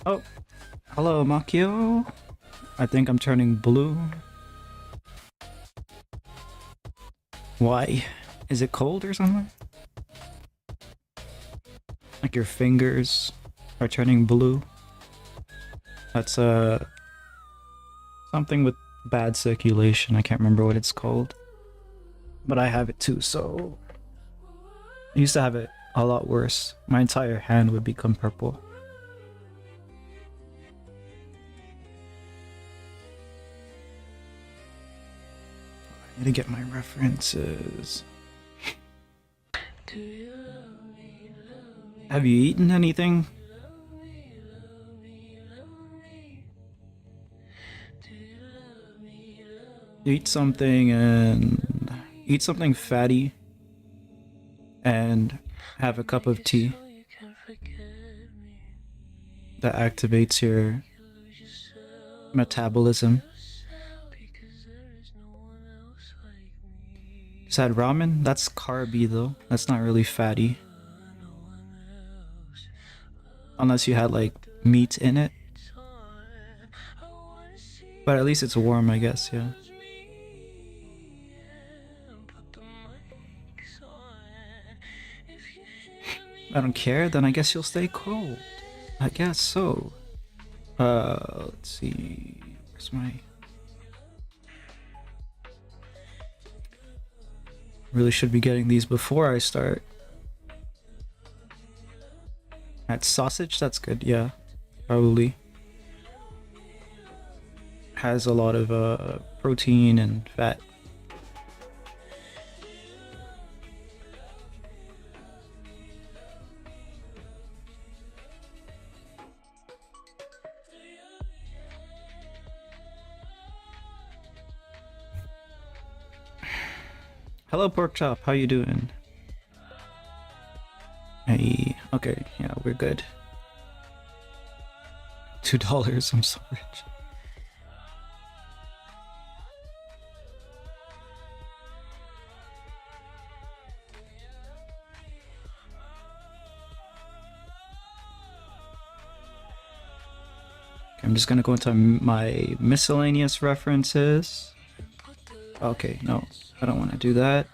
Oh, hello, Makio. I think I'm turning blue. Why? Is it cold or something? Like your fingers are turning blue? That's something with bad circulation. I can't remember what it's called. But I have it too, so I used to have it a lot worse. My entire hand would become purple. I need to get my references. Have you eaten anything? Eat something and eat something fatty and have a cup of tea that activates your metabolism. Is that ramen? That's carby though. That's not really fatty. Unless you had like meat in it. But at least it's warm, I guess, yeah. I don't care, then I guess you'll stay cold. I guess so. Let's see. Where's my... Really should be getting these before I start. That's sausage? That's good, yeah. Probably. Has a lot of protein and fat. Hello, pork chop. How you doing? Hey. Okay. Yeah, we're good. $2. I'm so rich. Okay, I'm just gonna go into my miscellaneous references. Okay, no, I don't want to do that.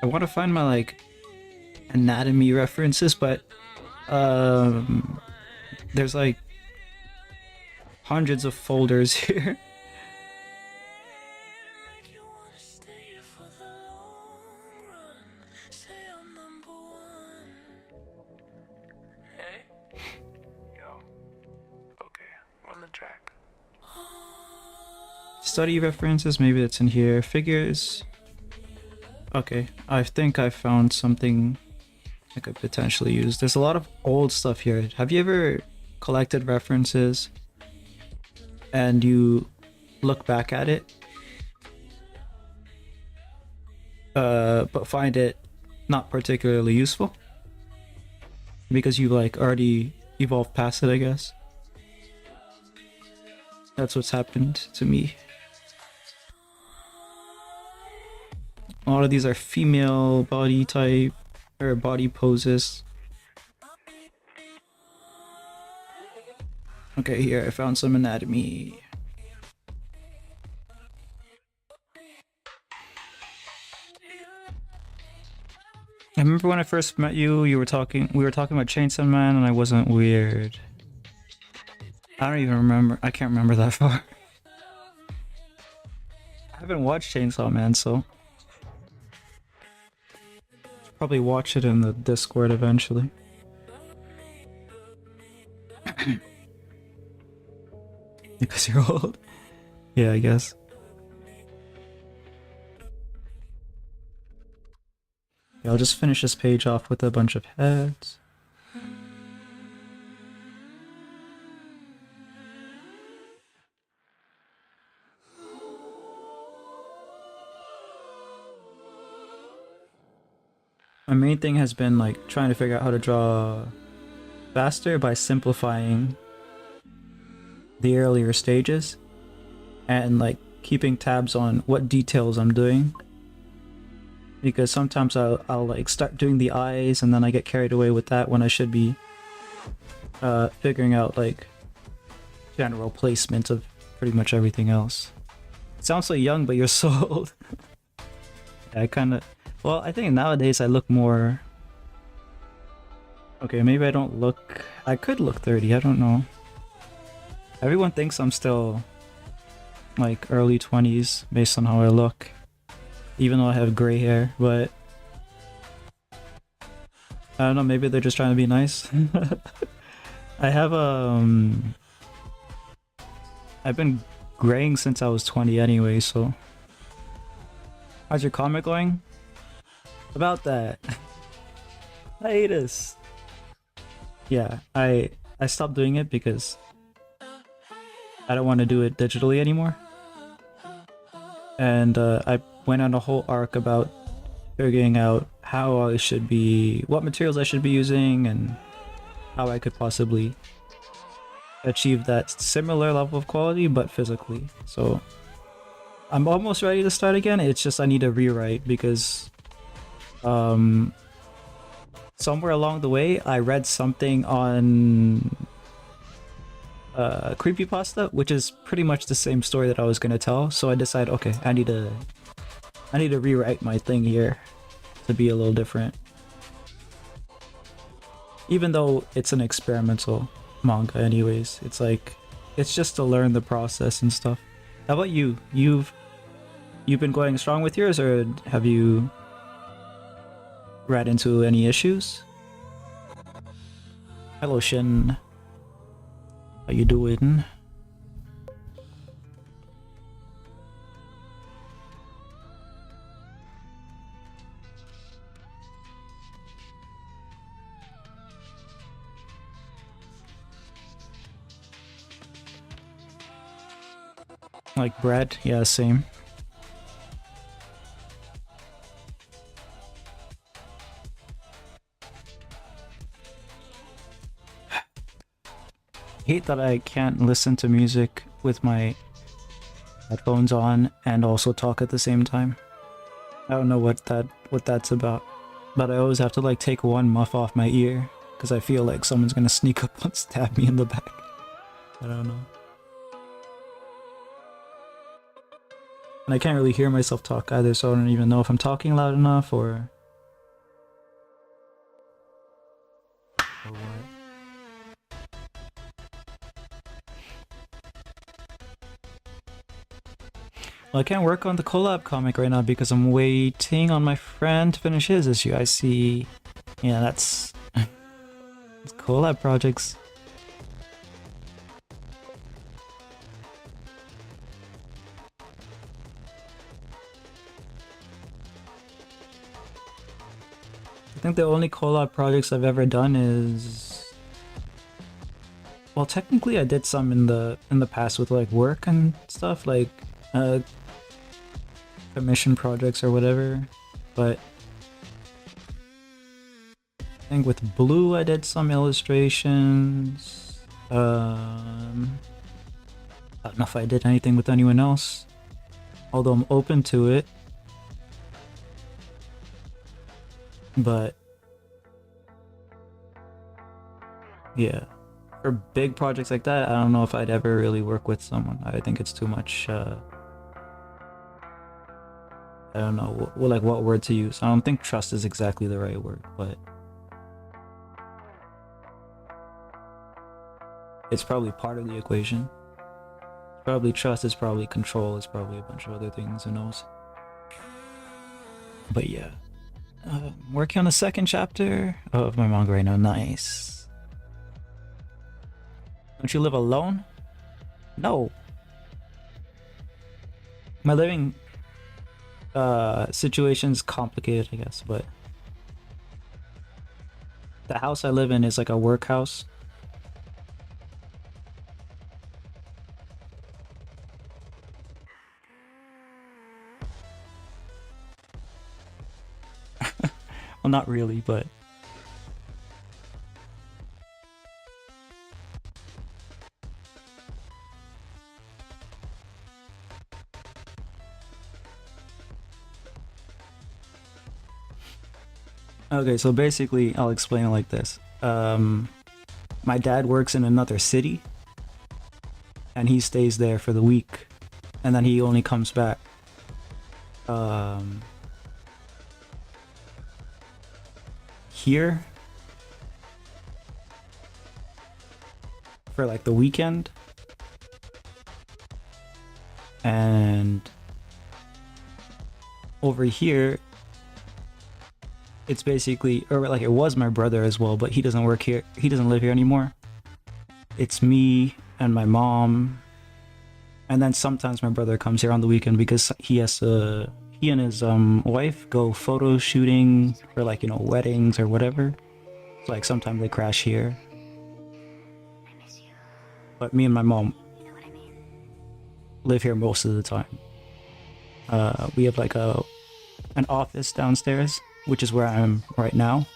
I want to find my like anatomy references, but there's like hundreds of folders here. Study references, maybe that's in here. Figures. Okay, I think I found something I could potentially use. There's a lot of old stuff here. Have you ever collected references and you look back at it, but find it not particularly useful? Because you like already evolved past it, I guess. That's what's happened to me. A lot of these are female body type or body poses. Okay, here I found some anatomy. I remember when I first met you, we were talking about Chainsaw Man and I wasn't weird. I don't even remember. I can't remember that far. I haven't watched Chainsaw Man, so I'll probably watch it in the Discord eventually. Because you're old. Yeah, I guess. Yeah, I'll just finish this page off with a bunch of heads. My main thing has been like trying to figure out how to draw faster by simplifying the earlier stages and like keeping tabs on what details I'm doing, because sometimes I'll like start doing the eyes and then I get carried away with that when I should be figuring out like general placement of pretty much everything else. It sounds so young, but you're so old. Yeah, I kind of, well, I think nowadays I look more, okay, maybe I don't look, I could look 30, I don't know. Everyone thinks I'm still like early 20s based on how I look, even though I have gray hair, but I don't know, maybe they're just trying to be nice. I have I've been graying since I was 20 anyway, so how's your comic going? About that. Hiatus. Yeah, I stopped doing it because I don't want to do it digitally anymore. And I went on a whole arc about figuring out how I should be, what materials I should be using, and how I could possibly achieve that similar level of quality, but physically. So I'm almost ready to start again. It's just I need to rewrite because somewhere along the way I read something on Creepypasta, which is pretty much the same story that I was gonna tell. So I decided, okay, I need to rewrite my thing here to be a little different. Even though it's an experimental manga anyways, it's like, it's just to learn the process and stuff. How about you? You've been going strong with yours, or have you ran into any issues? Hello Shin. How you doing? Like bread? Yeah, same. I hate that I can't listen to music with my headphones on and also talk at the same time. I don't know what that's about, but I always have to like take one muff off my ear because I feel like someone's gonna sneak up and stab me in the back. I don't know. And I can't really hear myself talk either, so I don't even know if I'm talking loud enough or what. Well, I can't work on the collab comic right now because I'm waiting on my friend to finish his issue. I see. Yeah, that's it's collab projects. I think the only collab projects I've ever done is, well, technically I did some in the past with like work and stuff, like commission projects or whatever, but I think with Blue I did some illustrations. don't know if I did anything with anyone else, although I'm open to it. But yeah, for big projects like that, I don't know if I'd ever really work with someone. I think it's too much. I don't know like what word to use. I don't think trust is exactly the right word, but it's probably part of the equation. Probably trust, is probably control, is probably a bunch of other things. Who knows? But yeah, working on the second chapter of my manga right now. Nice. Don't you live alone? No. My living situation's complicated, I guess, but the house I live in is like a workhouse. Well, not really, but okay, so basically I'll explain it like this. My dad works in another city and he stays there for the week and then he only comes back here for like the weekend, and over here it's basically, or like it was my brother as well, but he doesn't work here, he doesn't live here anymore. It's me and my mom, and then sometimes my brother comes here on the weekend because he and his wife go photo shooting for like, you know, weddings or whatever. So like sometimes they crash here. But me and my mom live here most of the time. We have like an office downstairs, which is where I am right now.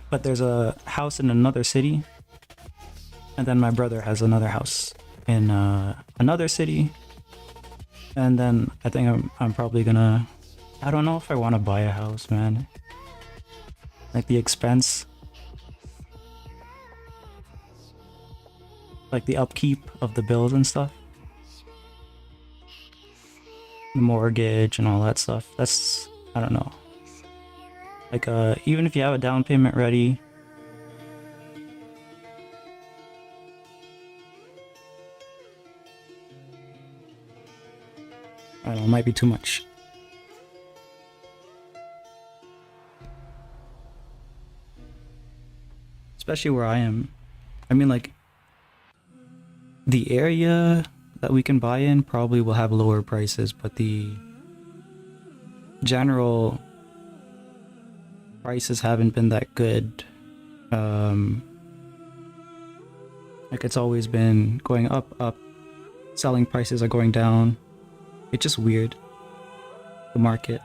But there's a house in another city, and then my brother has another house in another city. And then I think I'm probably gonna, I don't know if I want to buy a house, man. Like the expense, like the upkeep of the bills and stuff, the mortgage and all that stuff. That's, I don't know. Like even if you have a down payment ready, I don't know, it might be too much. Especially where I am. I mean, like, the area that we can buy in probably will have lower prices, but the general prices haven't been that good. Like, it's always been going up, selling prices are going down. It's just weird, the market.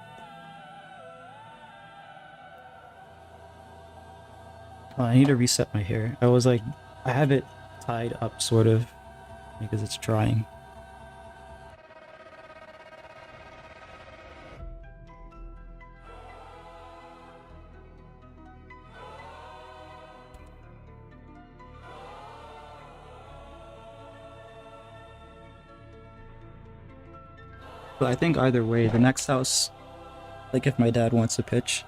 Oh, I need to reset my hair. I was like, I have it tied up sort of because it's drying. But I think either way, the next house, like if my dad wants to pitch,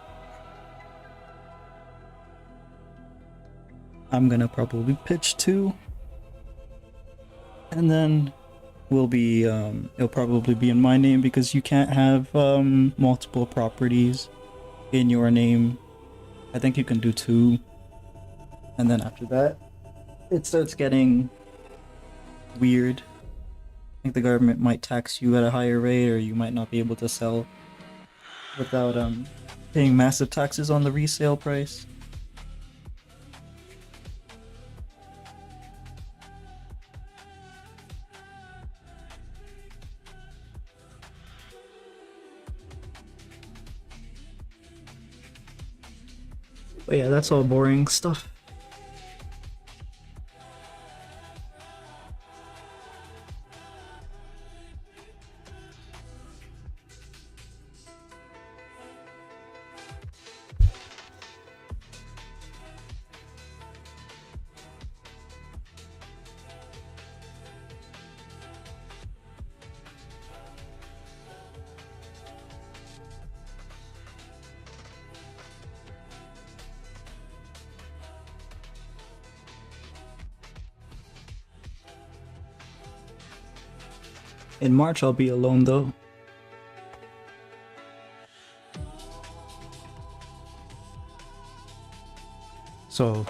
I'm gonna probably pitch too. And then will be, it'll probably be in my name because you can't have multiple properties in your name. I think you can do 2. And then after that, it starts getting weird. I think the government might tax you at a higher rate, or you might not be able to sell without paying massive taxes on the resale price. But yeah, that's all boring stuff. In March, I'll be alone though. So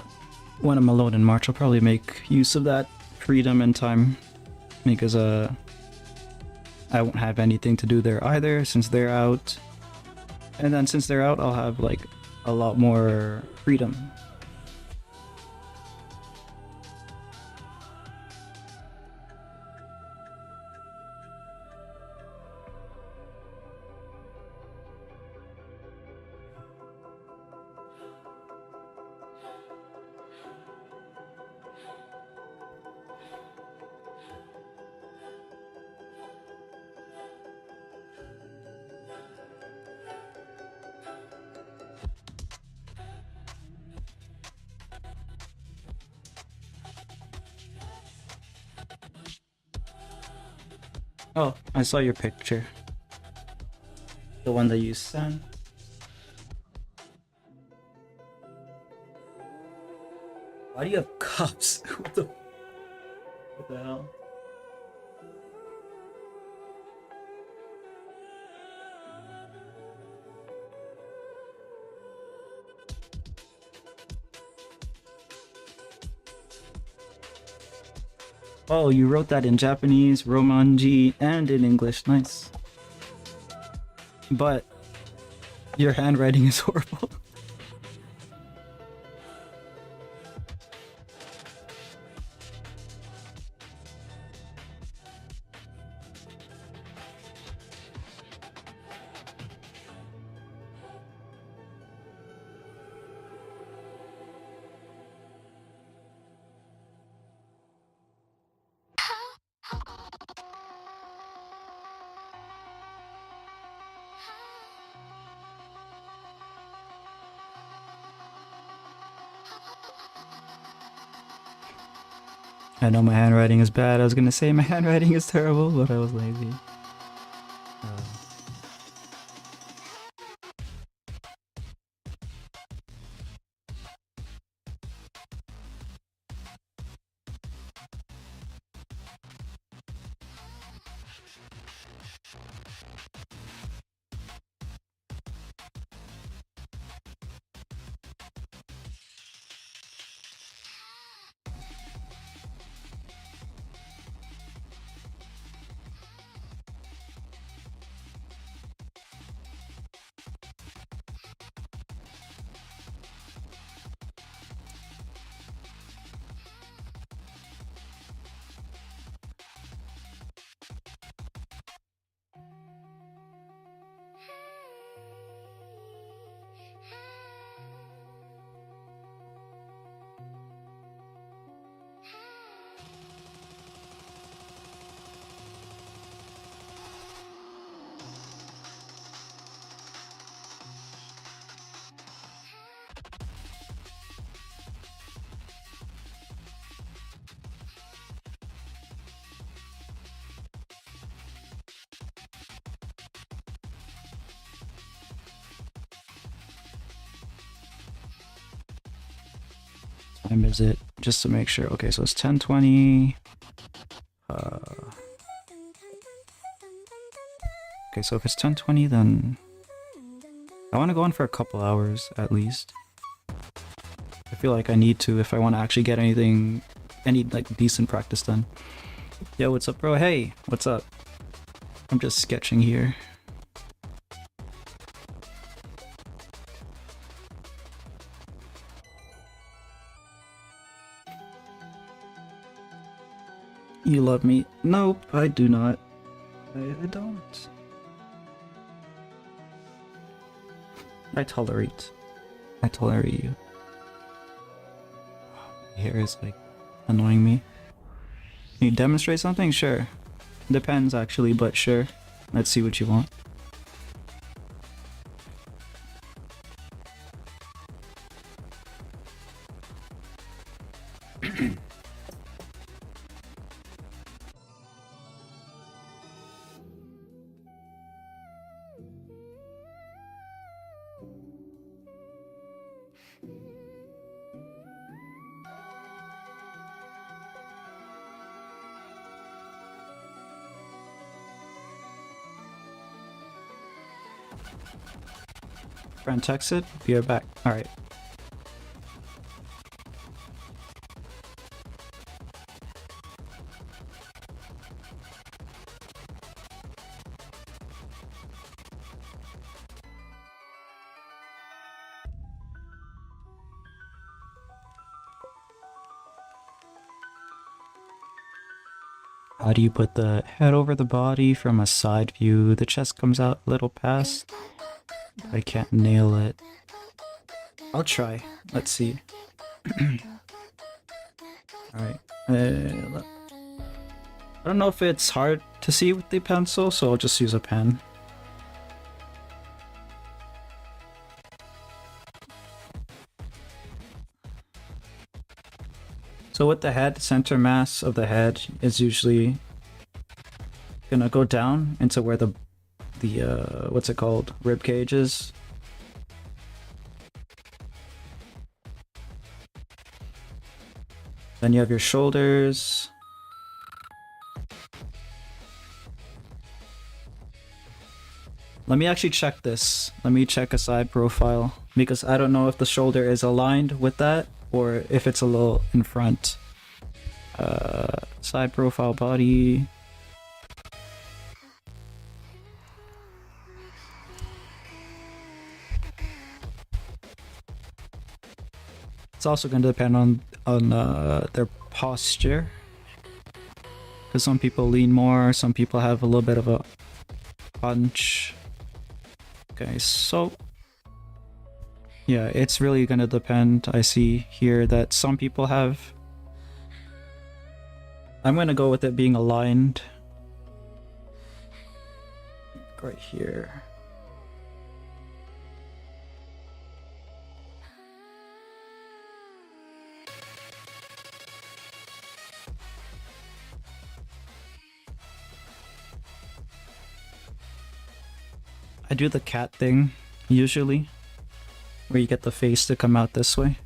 when I'm alone in March, I'll probably make use of that freedom and time because I won't have anything to do there either since they're out. And then since they're out, I'll have like a lot more freedom. Oh, I saw your picture. The one that you sent. Why do you have cups? What the hell? Oh, you wrote that in Japanese, Romanji, and in English. Nice. But your handwriting is horrible. I know my handwriting is bad. I was gonna say my handwriting is terrible, but I was lazy. Uh, time is it? Just to make sure. Okay, so it's 10:20. Okay, so if it's 10:20, then I want to go on for a couple hours at least. I feel like I need to if I want to actually get anything, any like decent practice done. Yo, what's up, bro? Hey, what's up? I'm just sketching here. You love me? Nope, I do not. I don't. I tolerate. I tolerate you. Your hair is like annoying me. Can you demonstrate something? Sure. Depends actually, but sure. Let's see what you want. Friend texted. Be right back. All right. How do you put the head over the body from a side view? The chest comes out a little past. I can't nail it. I'll try. Let's see. Alright. I don't know if it's hard to see with the pencil, so I'll just use a pen. So with the head, center mass of the head is usually gonna go down into where the what's it called? Rib cage is. Then you have your shoulders. Let me actually check this. Let me check a side profile because I don't know if the shoulder is aligned with that or if it's a little in front. Side profile body. It's also going to depend on their posture, because some people lean more, some people have a little bit of a punch. Okay, so yeah, it's really going to depend. I see here that some people have. I'm going to go with it being aligned right here. I do the cat thing, usually, where you get the face to come out this way.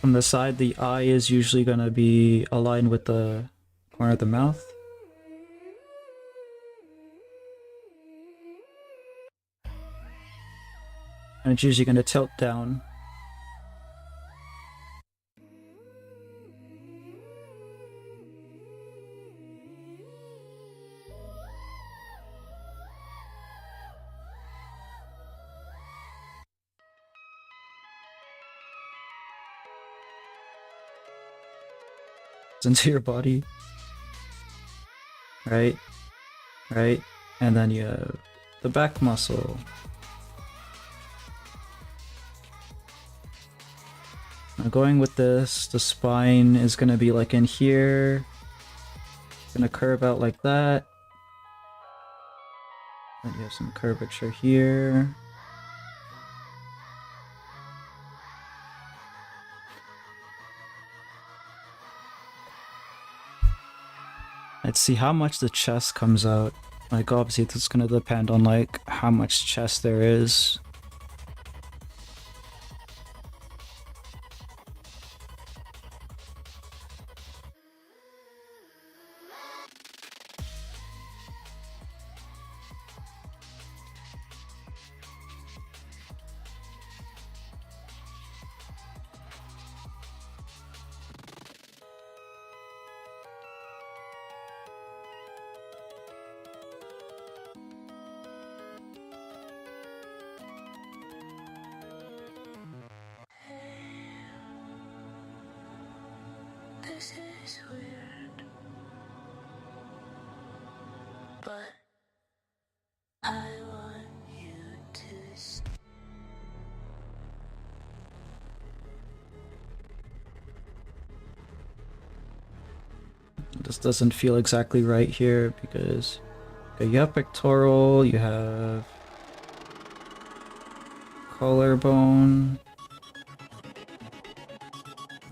From the side, the eye is usually going to be aligned with the corner of the mouth. And it's usually going to tilt down. Into your body. Right? Right? And then you have the back muscle. Now going with this, the spine is going to be like in here. It's going to curve out like that. Then you have some curvature here. Let's see how much the chest comes out. Like obviously this is gonna depend on like how much chest there is. This is weird, but I want you to stay. This doesn't feel exactly right here because okay, you have pectoral, you have collarbone,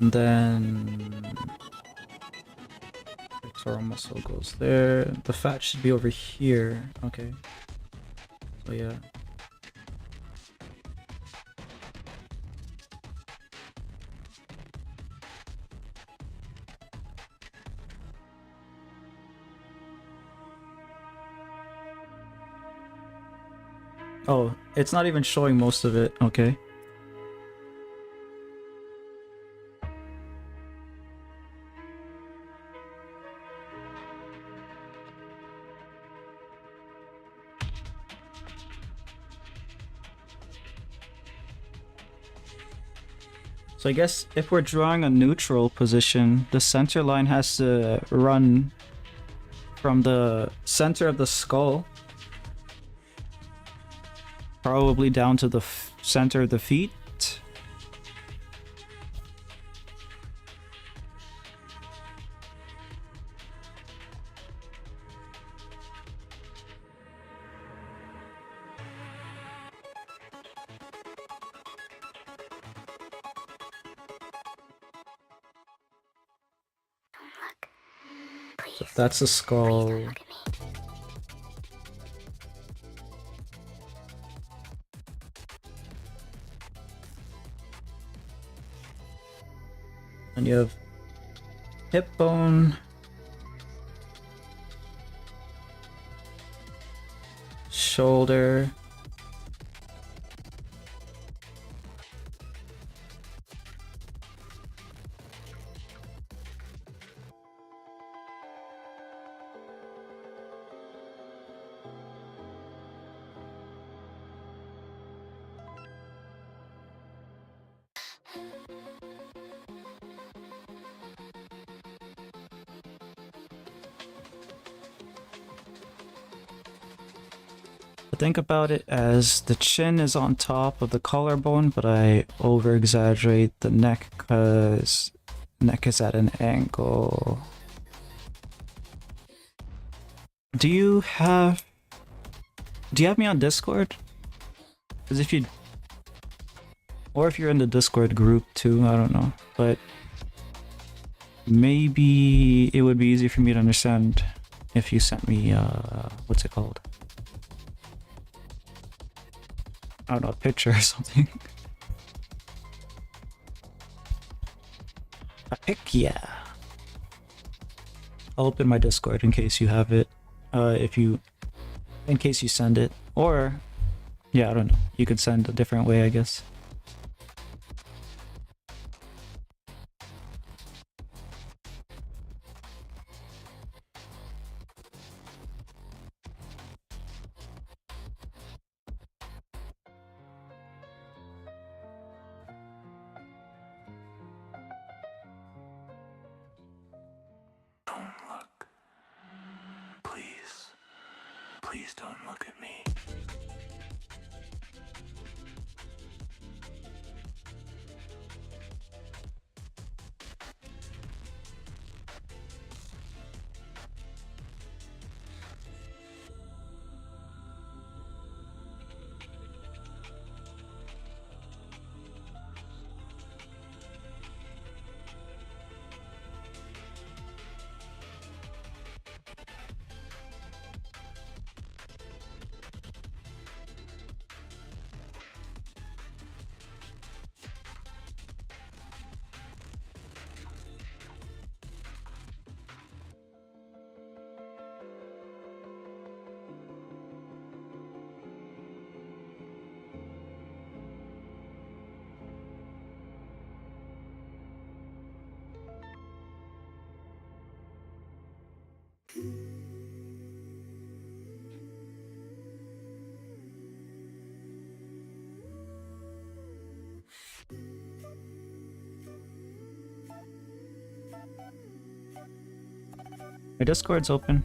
and then core muscle goes there. The fat should be over here. Okay. So yeah. Oh, it's not even showing most of it. Okay. So I guess if we're drawing a neutral position, the center line has to run from the center of the skull, probably down to the center of the feet. So that's the skull. And you have hip bone, shoulder, think about it as the chin is on top of the collarbone, but I over exaggerate the neck because neck is at an angle. Do you have me on Discord? Because if you, or if you're in the Discord group too, I don't know, but maybe it would be easier for me to understand if you sent me what's it called? I don't know, a picture or something. A pic, yeah. I'll open my Discord in case you have it. In case you send it. Or, yeah, I don't know. You could send a different way, I guess. Don't look. Please. Please don't look at me. My Discord's open.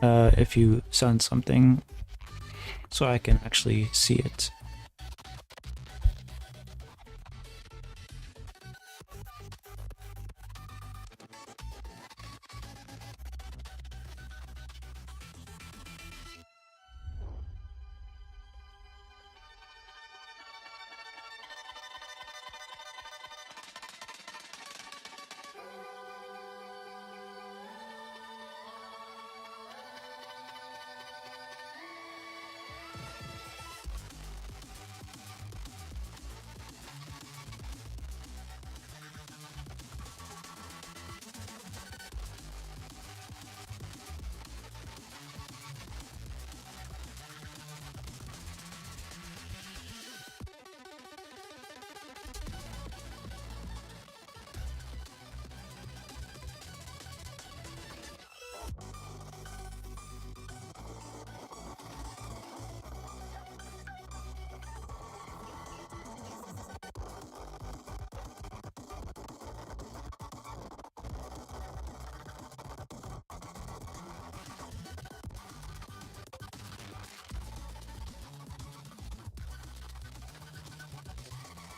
If you send something so I can actually see it.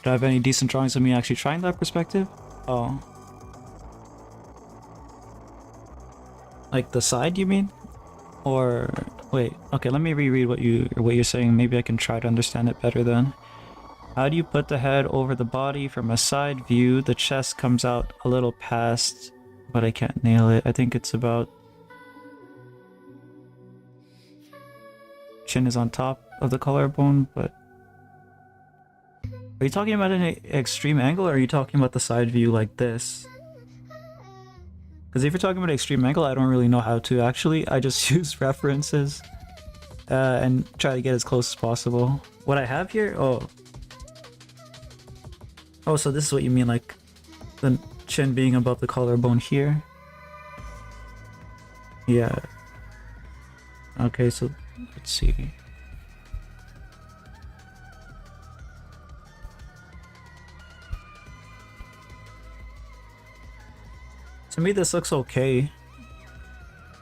Do I have any decent drawings of me actually trying that perspective? Oh. Like the side, you mean? Or wait, okay, let me reread what you're saying. Maybe I can try to understand it better then. How do you put the head over the body from a side view? The chest comes out a little past, but I can't nail it. I think it's about chin is on top of the collarbone, but are you talking about an extreme angle, or are you talking about the side view like this? Because if you're talking about extreme angle, I don't really know how to actually. I just use references and try to get as close as possible. What I have here, oh, so this is what you mean, like the chin being above the collarbone here. Yeah. Okay, so let's see. To me, this looks okay.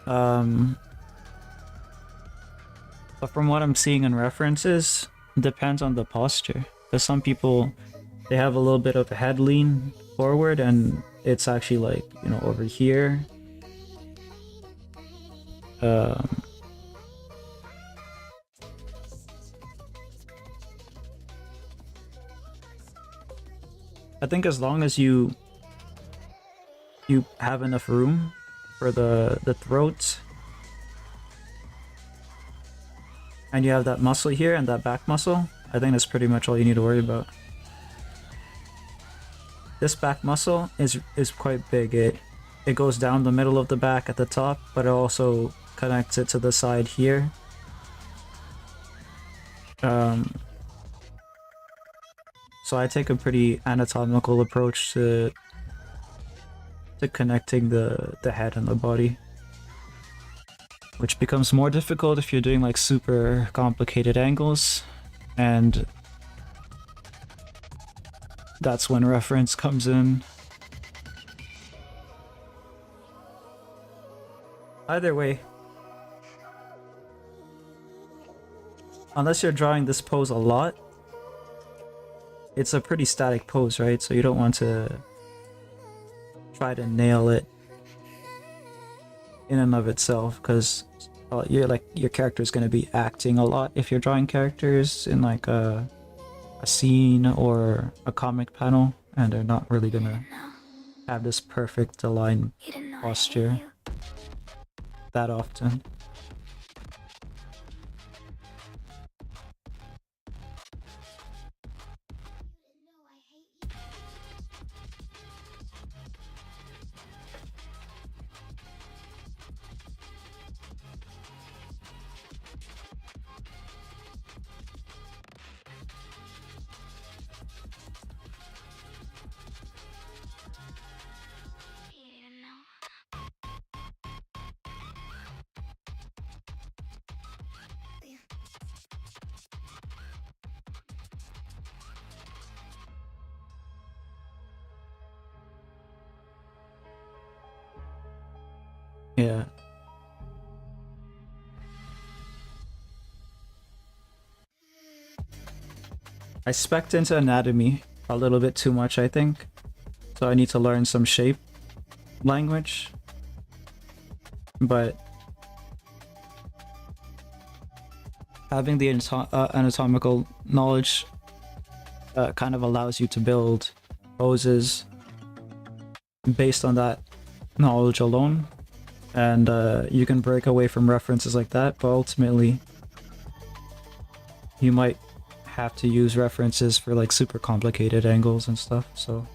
But from what I'm seeing in references, it depends on the posture. Because some people, they have a little bit of a head lean forward, and it's actually like, you know, over here. I think as long as you have enough room for the throat, and you have that muscle here and that back muscle, I think that's pretty much all you need to worry about. This back muscle is quite big. It goes down the middle of the back at the top, but it also connects it to the side here. So I take a pretty anatomical approach to connecting the head and the body, which becomes more difficult if you're doing like super complicated angles, and that's when reference comes in. Either way, unless you're drawing this pose a lot, it's a pretty static pose, right? So you don't want to try to nail it in and of itself, because your character is going to be acting a lot if you're drawing characters in like a scene or a comic panel, and they're not really gonna have this perfect aligned posture that often. Yeah. I spec'd into anatomy a little bit too much, I think. So I need to learn some shape language. But having the anatomical knowledge kind of allows you to build poses based on that knowledge alone. And you can break away from references like that, but ultimately you might have to use references for like super complicated angles and stuff, so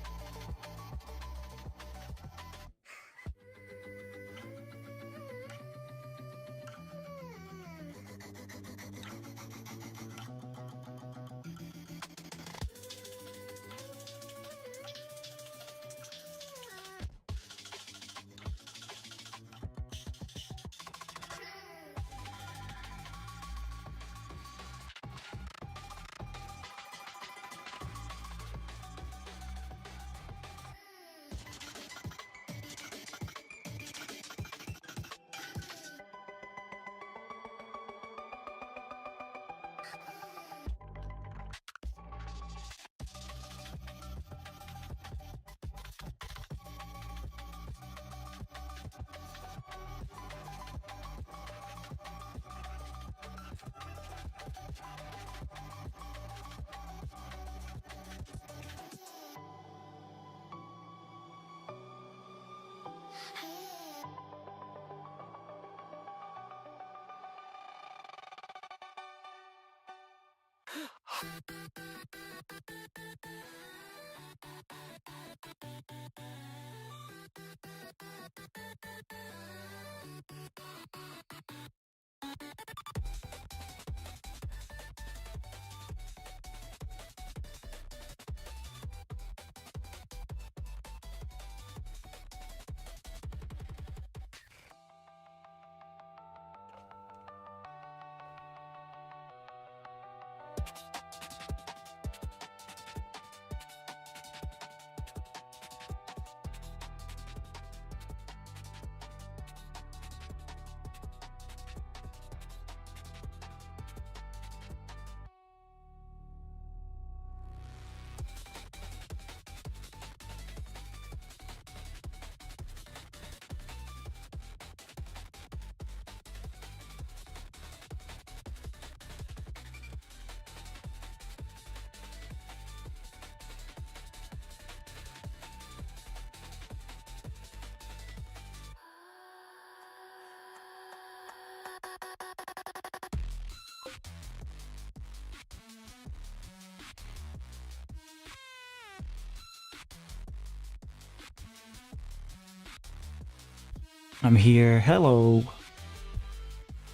I'm here. Hello.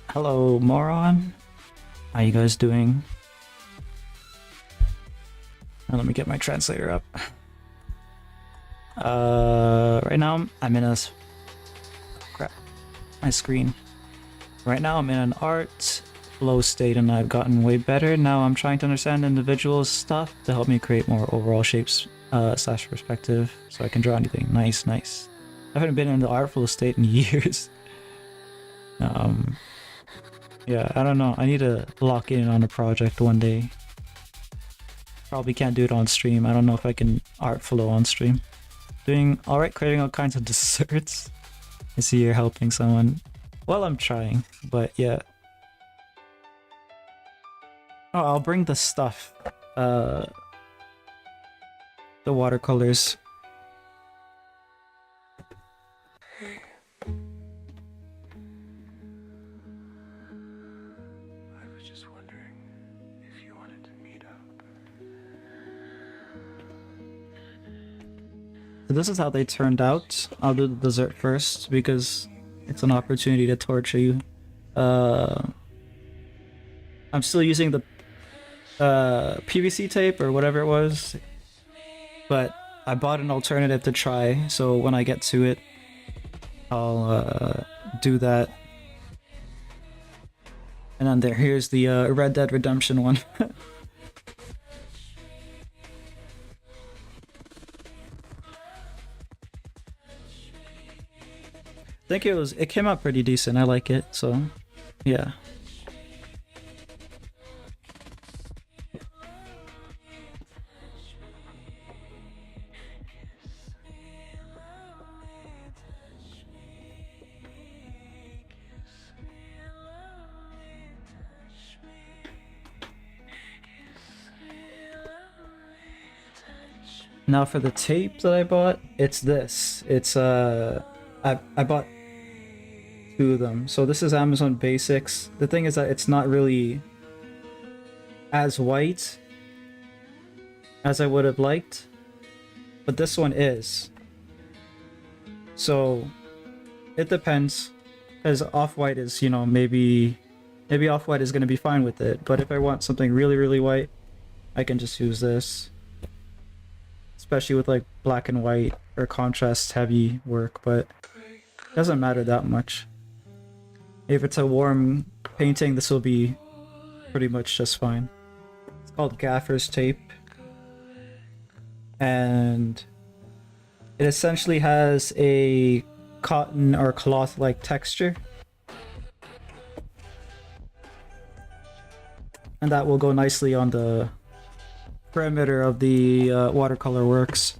Hello, moron. How you guys doing? Let me get my translator up. Right now I'm in a crap. My screen. Right now I'm in an art flow state and I've gotten way better. Now I'm trying to understand individual stuff to help me create more overall shapes slash perspective so I can draw anything. Nice, nice. I haven't been in the art flow state in years. Yeah, I don't know. I need to lock in on a project one day. Probably can't do it on stream. I don't know if I can art flow on stream. Doing alright, creating all kinds of desserts. I see you're helping someone. Well, I'm trying, but yeah. Oh, I'll bring the stuff. The watercolors. I was just wondering if you wanted to meet up. So this is how they turned out. I'll do the dessert first because it's an opportunity to torture you. I'm still using the PVC tape or whatever it was, but I bought an alternative to try, so when I get to it, I'll do that. And then here's the Red Dead Redemption one. I think it came out pretty decent. I like it, so yeah. Now for the tape that I bought, it's this. It's I bought 2 of them. So this is Amazon Basics. The thing is that it's not really as white as I would have liked, but this one is. So it depends, because Off-White is, you know, maybe Off-White is going to be fine with it, but if I want something really, really white, I can just use this. Especially with like black and white or contrast heavy work, but it doesn't matter that much. If it's a warm painting, this will be pretty much just fine. It's called gaffer's tape, and it essentially has a cotton or cloth-like texture, and that will go nicely on the perimeter of the watercolor works.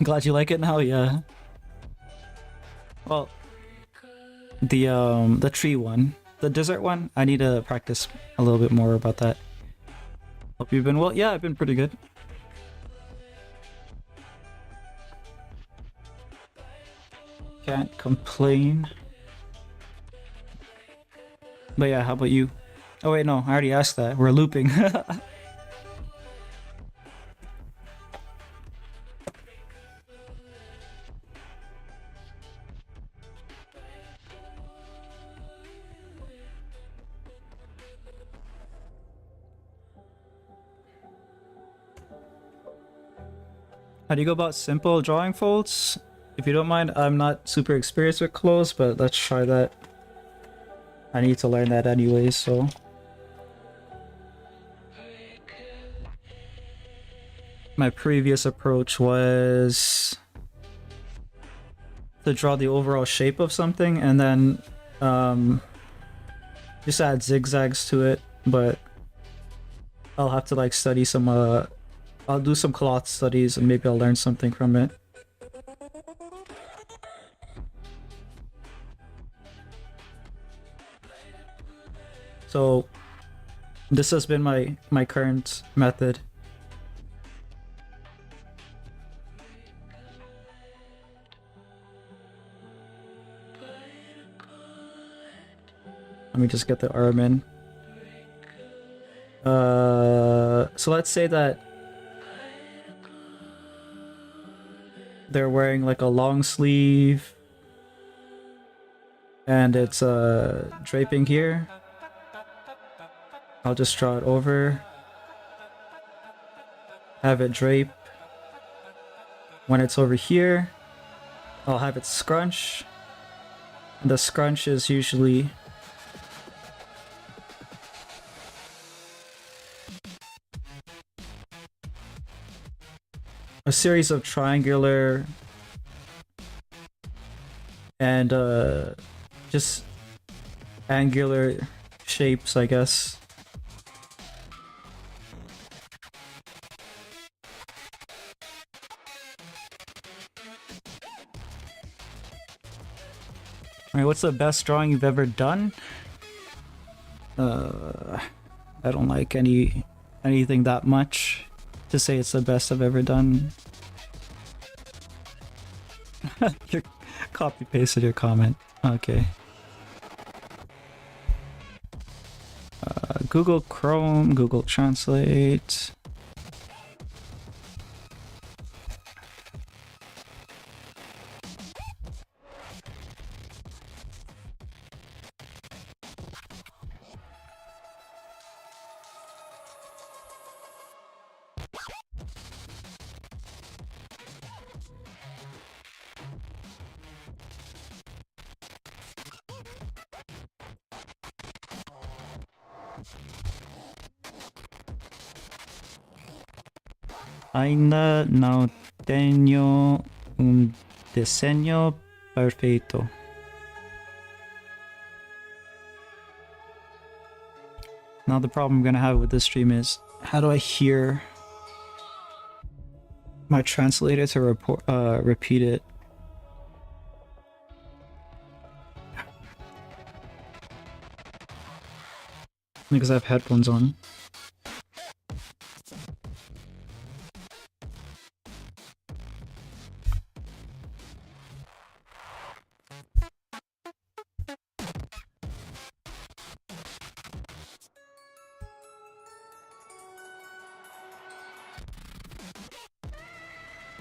Glad you like it now, yeah. Well, the tree one, the dessert one, I need to practice a little bit more about that. Hope you've been well. Yeah, I've been pretty good. Can't complain. But yeah, how about you? Oh wait, no, I already asked that. We're looping. How do you go about simple drawing folds? If you don't mind, I'm not super experienced with clothes, but let's try that. I need to learn that anyways, so. My previous approach was to draw the overall shape of something and then just add zigzags to it, but I'll have to like study some I'll do some cloth studies and maybe I'll learn something from it. So this has been my current method. Let me just get the arm in. So let's say that they're wearing like a long sleeve and it's draping here. I'll just draw it over, have it drape. When it's over here, I'll have it scrunch. And the scrunch is usually a series of triangular and just angular shapes, I guess. Alright, what's the best drawing you've ever done? I don't like anything that much to say it's the best I've ever done. You copy pasted your comment. Okay. Google Chrome, Google Translate. Ainda não tenho desenho perfeito. Now the problem I'm gonna have with this stream is, how do I hear my translator to repeat it? Because I have headphones on.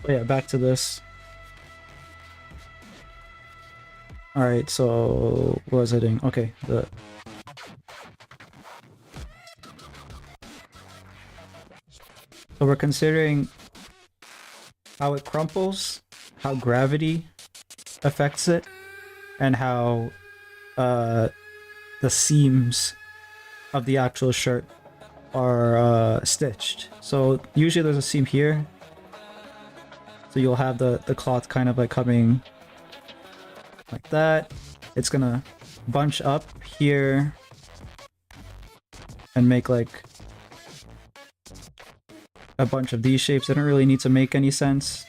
Oh yeah, back to this. Alright, so what was I doing? Okay, so we're considering how it crumples, how gravity affects it, and how the seams of the actual shirt are stitched. So usually there's a seam here, so you'll have the cloth kind of like coming like that. It's gonna bunch up here and make like a bunch of these shapes. They don't really need to make any sense.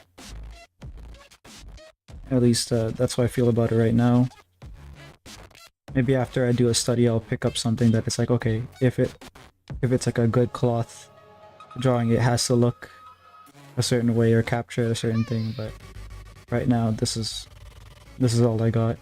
At least that's how I feel about it right now. Maybe after I do a study, I'll pick up something that it's like, okay, if it's like a good cloth drawing, it has to look a certain way or capture a certain thing. But right now, this is all I got.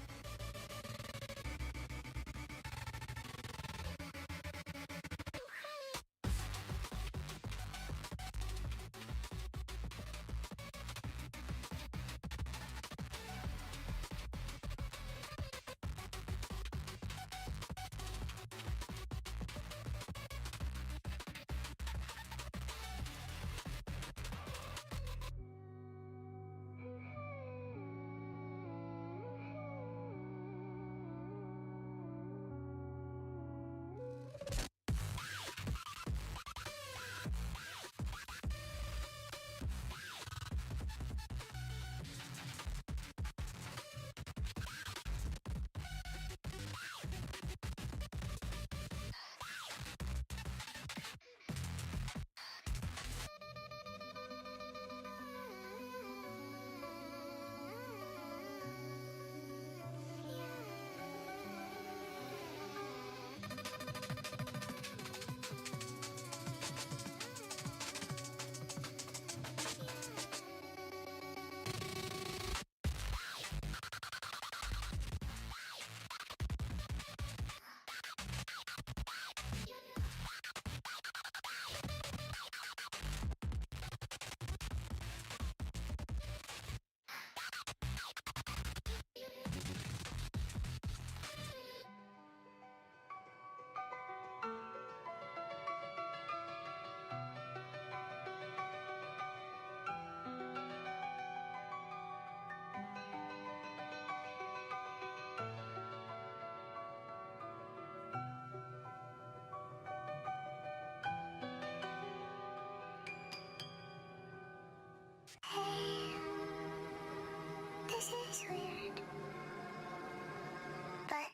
This is weird, but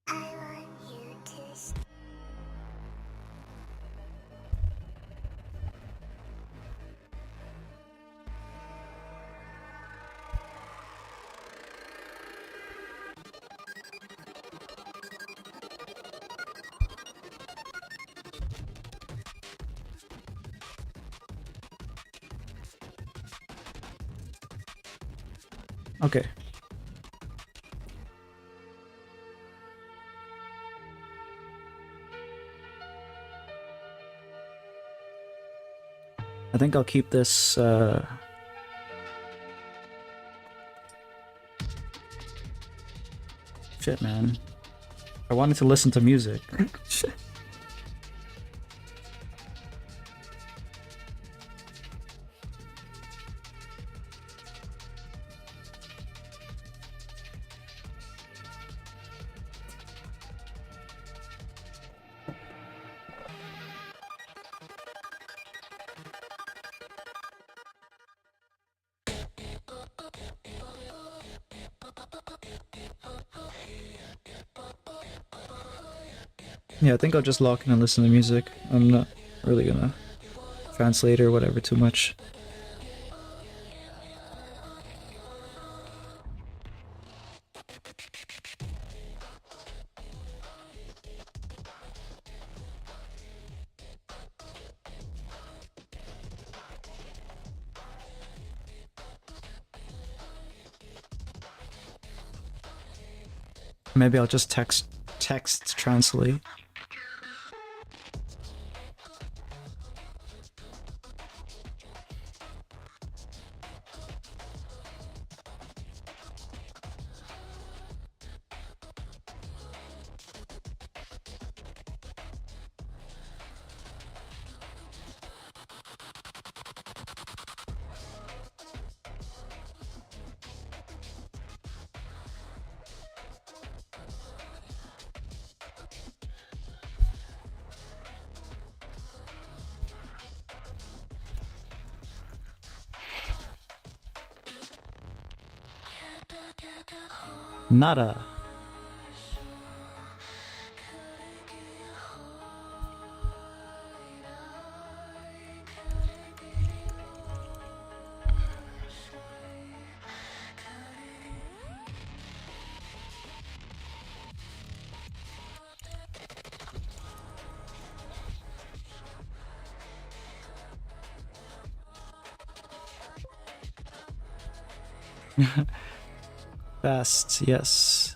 I want you to stay. Okay. I think I'll keep this shit, man. I wanted to listen to music. Shit. Yeah, I think I'll just lock in and listen to music. I'm not really gonna translate or whatever too much. Maybe I'll just text translate. Nada. Fast, yes.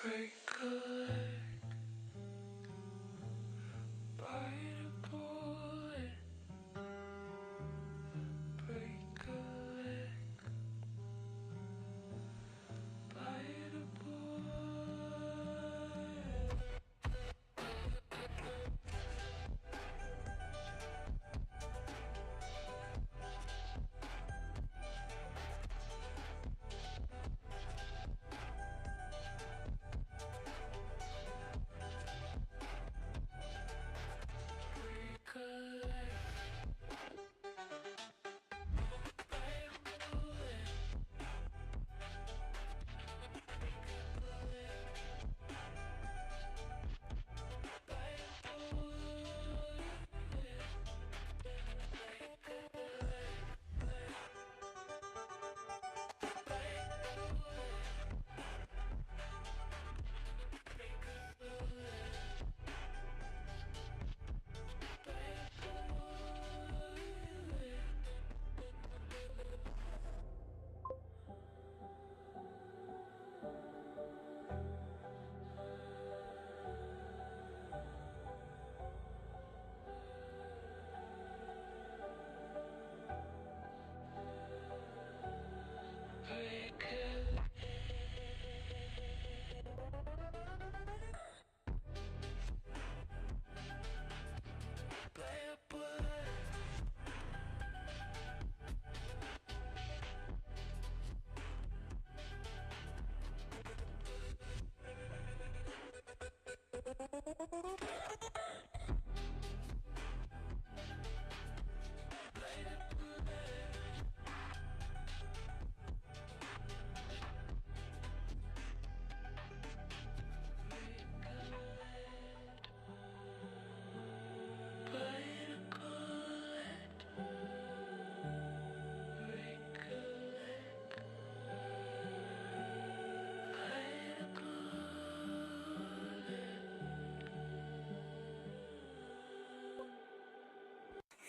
Break a leg, bite a bullet. Break a leg, bite a bullet.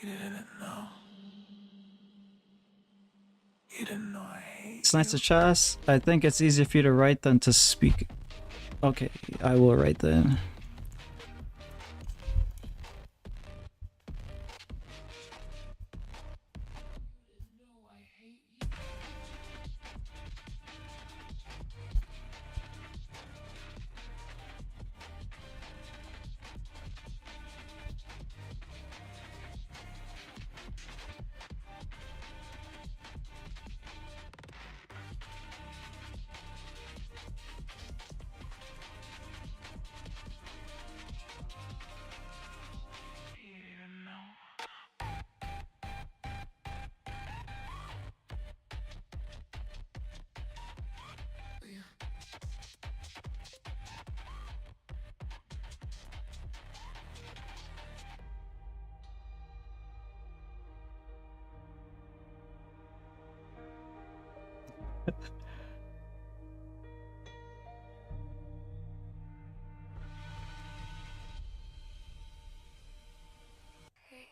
You didn't know. You didn't know I hate It's nice you. to chat. I think it's easier for you to write than to speak. Okay, I will write then. You didn't know. Hey.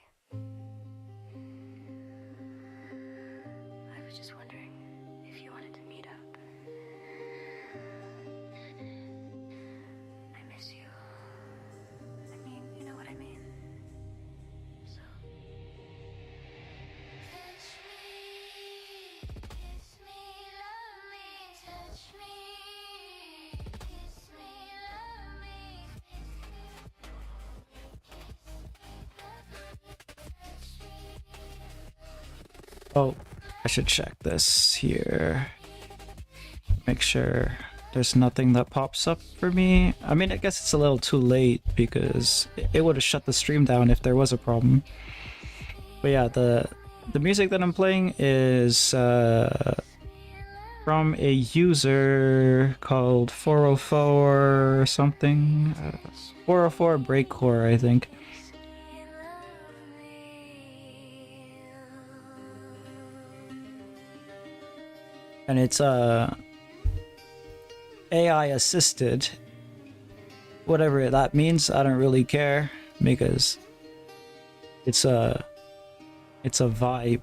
I was just wondering if you wanted to meet up. I miss you. I mean, you know what I mean. So. Touch me, kiss me, love me, touch me, kiss me, love me, Oh, I should check this here. Make sure there's nothing that pops up for me. I mean, I guess it's a little too late because it would have shut the stream down if there was a problem. But yeah, the music that I'm playing is from a user called 404 or something. 404 Breakcore, I think. And it's AI assisted. Whatever that means, I don't really care because it's a vibe.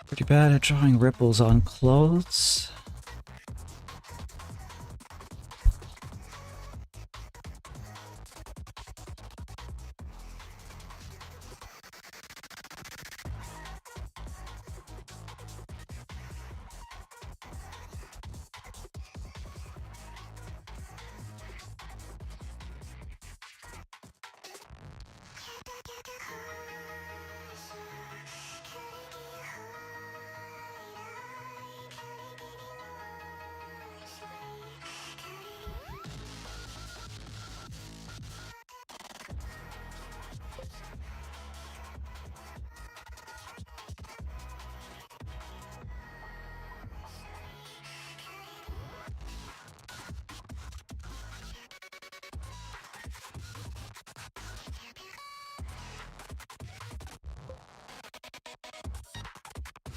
Pretty bad at drawing ripples on clothes.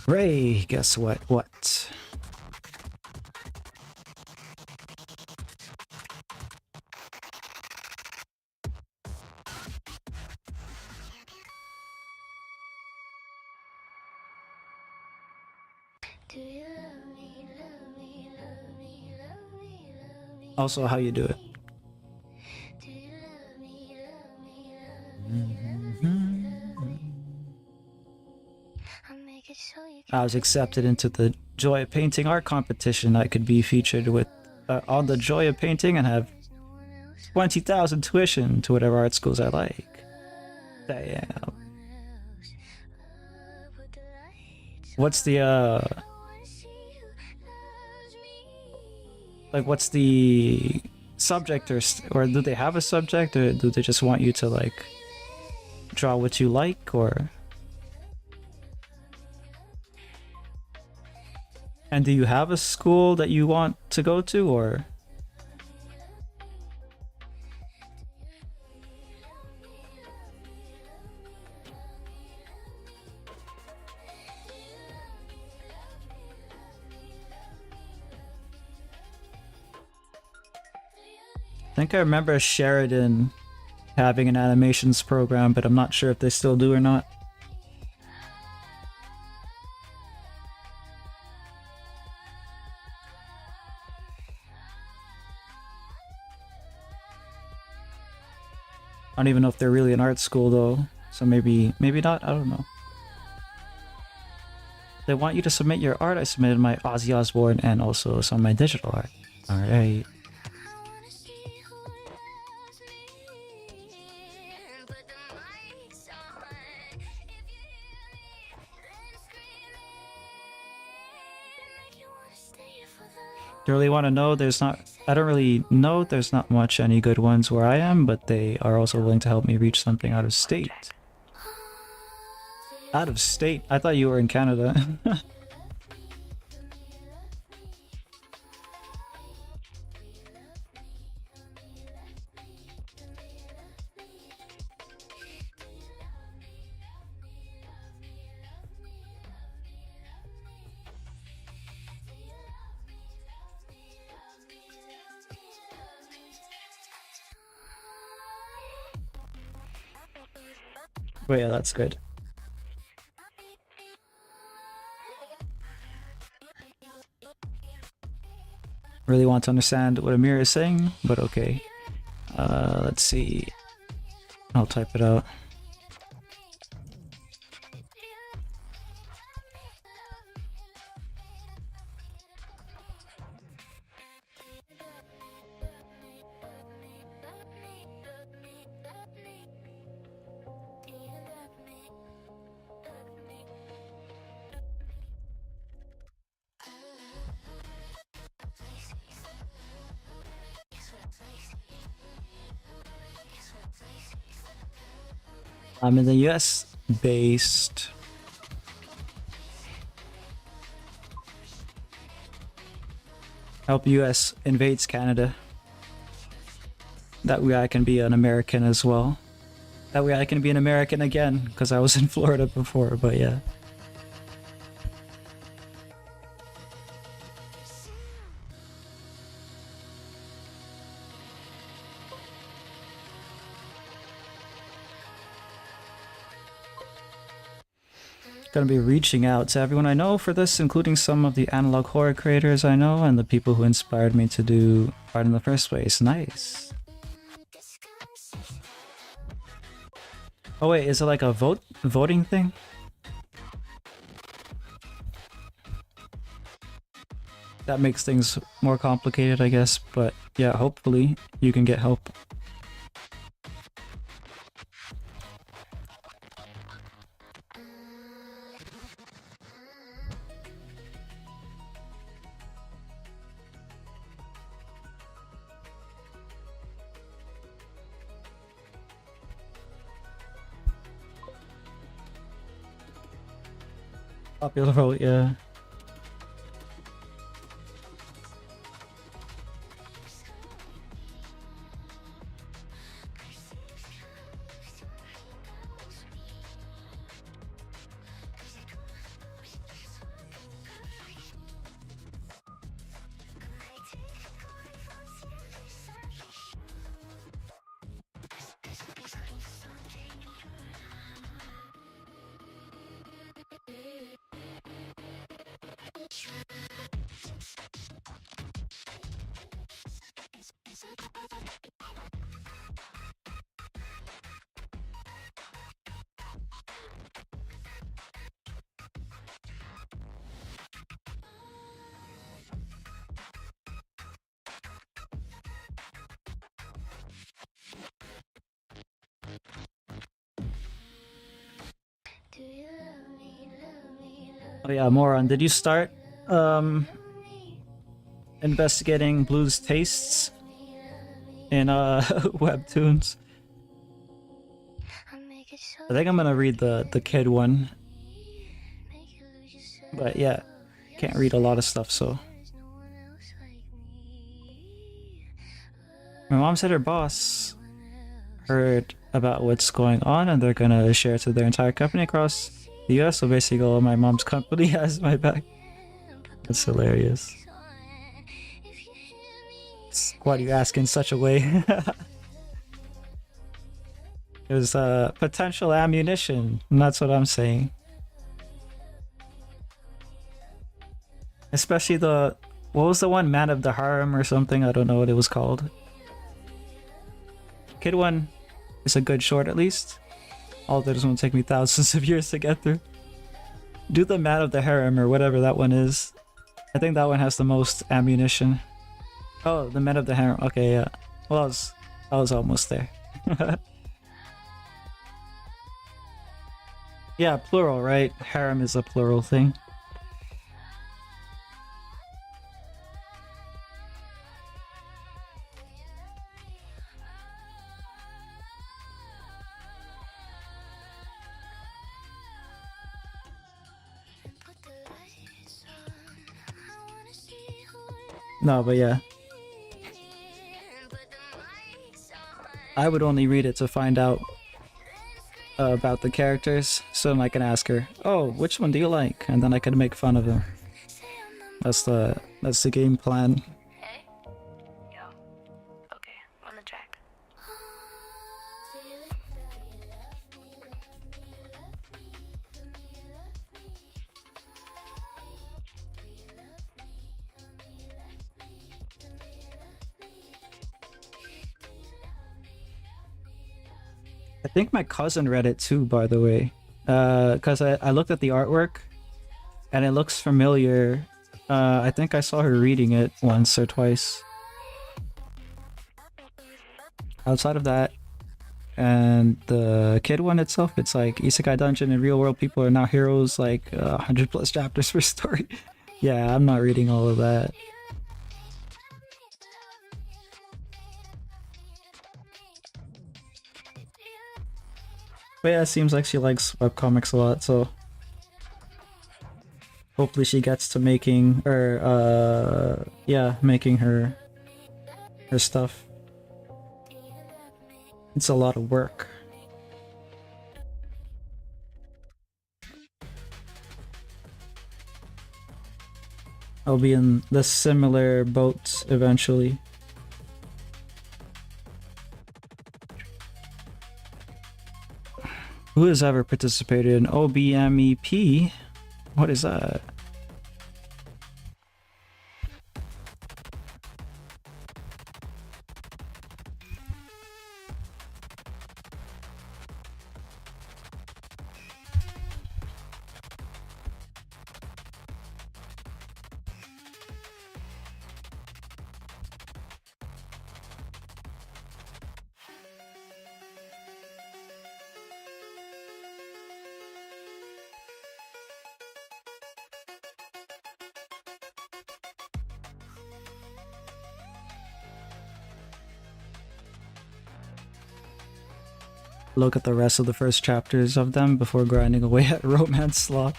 Ray, guess what? What? Do you love me, love me, love me, love me, love me? Also, how you do it. Do you love me, love me, love me, love me, love me? I'll make it so you I was accepted into the Joy of Painting art competition. I could be featured with on the Joy of Painting and have 20,000 tuition to whatever art schools I like. Damn. What's the like what's the subject or do they have a subject or do they just want you to like draw what you like, or? And do you have a school that you want to go to, or? I think I remember Sheridan having an animations program, but I'm not sure if they still do or not. I don't even know if they're really an art school though, so maybe not, I don't know. They want you to submit your art. I submitted my Ozzy Osbourne and also some of my digital art. Alright. Do you really want to know? I don't really know. There's not much any good ones where I am, but they are also willing to help me reach something out of state. Out of state? I thought you were in Canada. But yeah, that's good. Really want to understand what Amir is saying, but okay. Let's see. I'll type it out. I'm in the US based. Help US invades Canada. That way I can be an American as well. That way I can be an American again, because I was in Florida before, but yeah. Gonna be reaching out to everyone I know for this, including some of the analog horror creators I know and the people who inspired me to do art in the first place. Nice. Oh wait, is it like a voting thing? That makes things more complicated, I guess, but yeah, hopefully you can get help. Popular vote, yeah. Oh yeah, Moron, did you start investigating Blue's tastes in Webtoons? I make it so I think I'm gonna read the kid one, but yeah, can't read a lot of stuff. So my mom said her boss heard about what's going on, and they're gonna share it to their entire company across the U.S. So basically, all my mom's company has my back. That's hilarious. Why do you ask in such a way? There's potential ammunition, and that's what I'm saying. Especially what was the one, Man of the Harem or something? I don't know what it was called. Kid one is a good short at least. All that is going to take me thousands of years to get through. Do the Man of the Harem or whatever that one is. I think that one has the most ammunition. Oh, the Man of the Harem. Okay, yeah. Well, I was almost there. Yeah, plural, right? Harem is a plural thing. No, but yeah. I would only read it to find out about the characters, so then I can ask her, "Oh, which one do you like?" And then I can make fun of them. That's the game plan. Hey? Yo. Okay, on the track. I think my cousin read it too, by the way, because I looked at the artwork, and it looks familiar. I think I saw her reading it once or twice. Outside of that, and the kid one itself, it's like Isekai Dungeon and real world people are now heroes, like 100 plus chapters per story. Yeah, I'm not reading all of that. But yeah, it seems like she likes webcomics a lot, so hopefully she gets to making, or yeah, making her stuff. It's a lot of work. I'll be in the similar boat eventually. Who has ever participated in OBMEP? What is that? Look at the rest of the first chapters of them before grinding away at romance slot.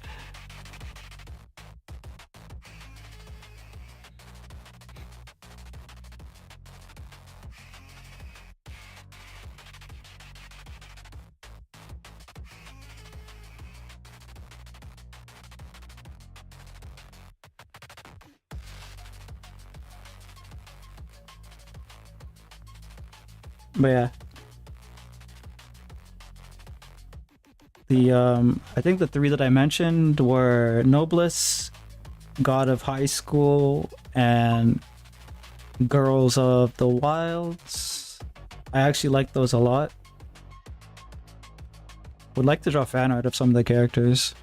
But yeah. I think the three that I mentioned were Noblesse, God of High School, and Girls of the Wilds. I actually like those a lot. Would like to draw fan art of some of the characters.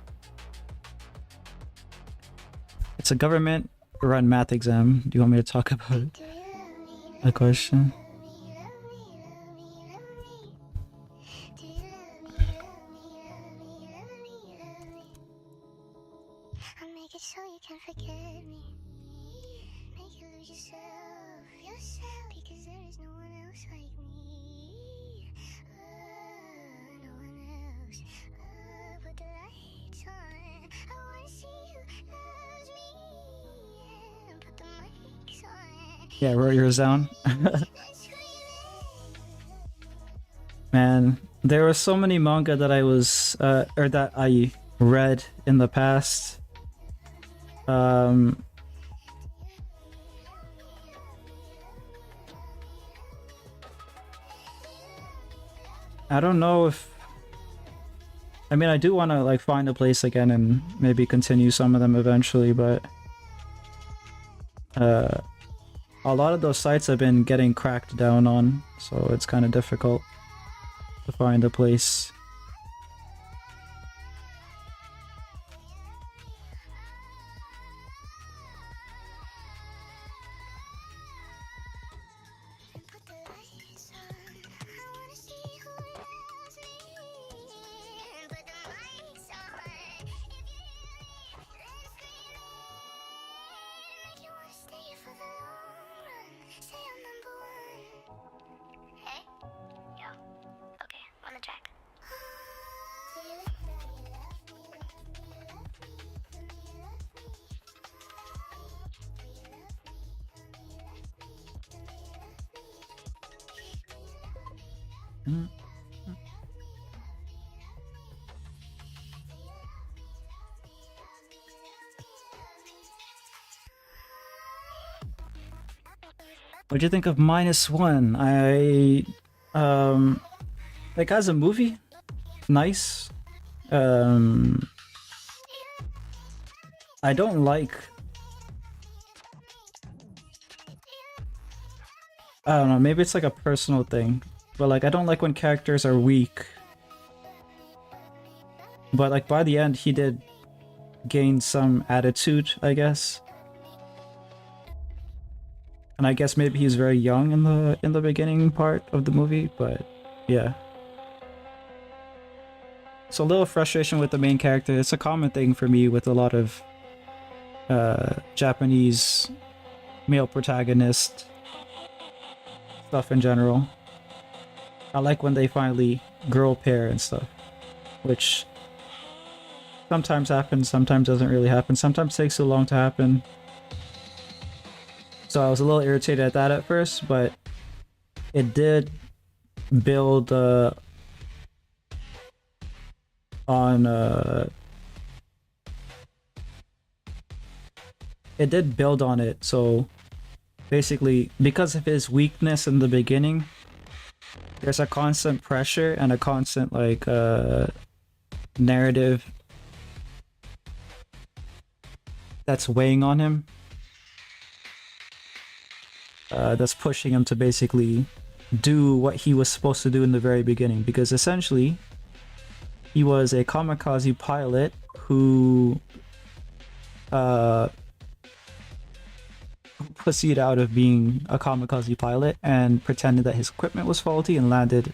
It's a government run math exam. Do you want me to talk about it? A question? I'll make it so you can forget me. Make you lose yourself, because there is no one else like me. No one else. Yeah, wrote yours down. Man, there were so many manga that I was or that I read in the past. Um I don't know if I mean I do want to like find a place again and maybe continue some of them eventually, but a lot of those sites have been getting cracked down on, so it's kind of difficult to find a place. Put the lights on. I wanna see who loves me. Put the lights on. If you hear me, let's scream it. Make you wanna stay for the long run. Say I'm number one. Hey, yo, okay, on the track. Mm. What'd you think of -1? Like as a movie, nice. I don't like. I don't know. Maybe it's like a personal thing, but like I don't like when characters are weak. But like by the end, he did gain some attitude, I guess. And I guess maybe he's very young in the beginning part of the movie, but yeah. So a little frustration with the main character. It's a common thing for me with a lot of Japanese male protagonist stuff in general. I like when they finally girl pair and stuff, which sometimes happens, sometimes doesn't really happen, sometimes takes so long to happen. So I was a little irritated at that at first, but it did build on it did build on it. So basically, because of his weakness in the beginning, there's a constant pressure and a constant like narrative that's weighing on him, that's pushing him to basically do what he was supposed to do in the very beginning, because essentially he was a kamikaze pilot who pussied out of being a kamikaze pilot and pretended that his equipment was faulty and landed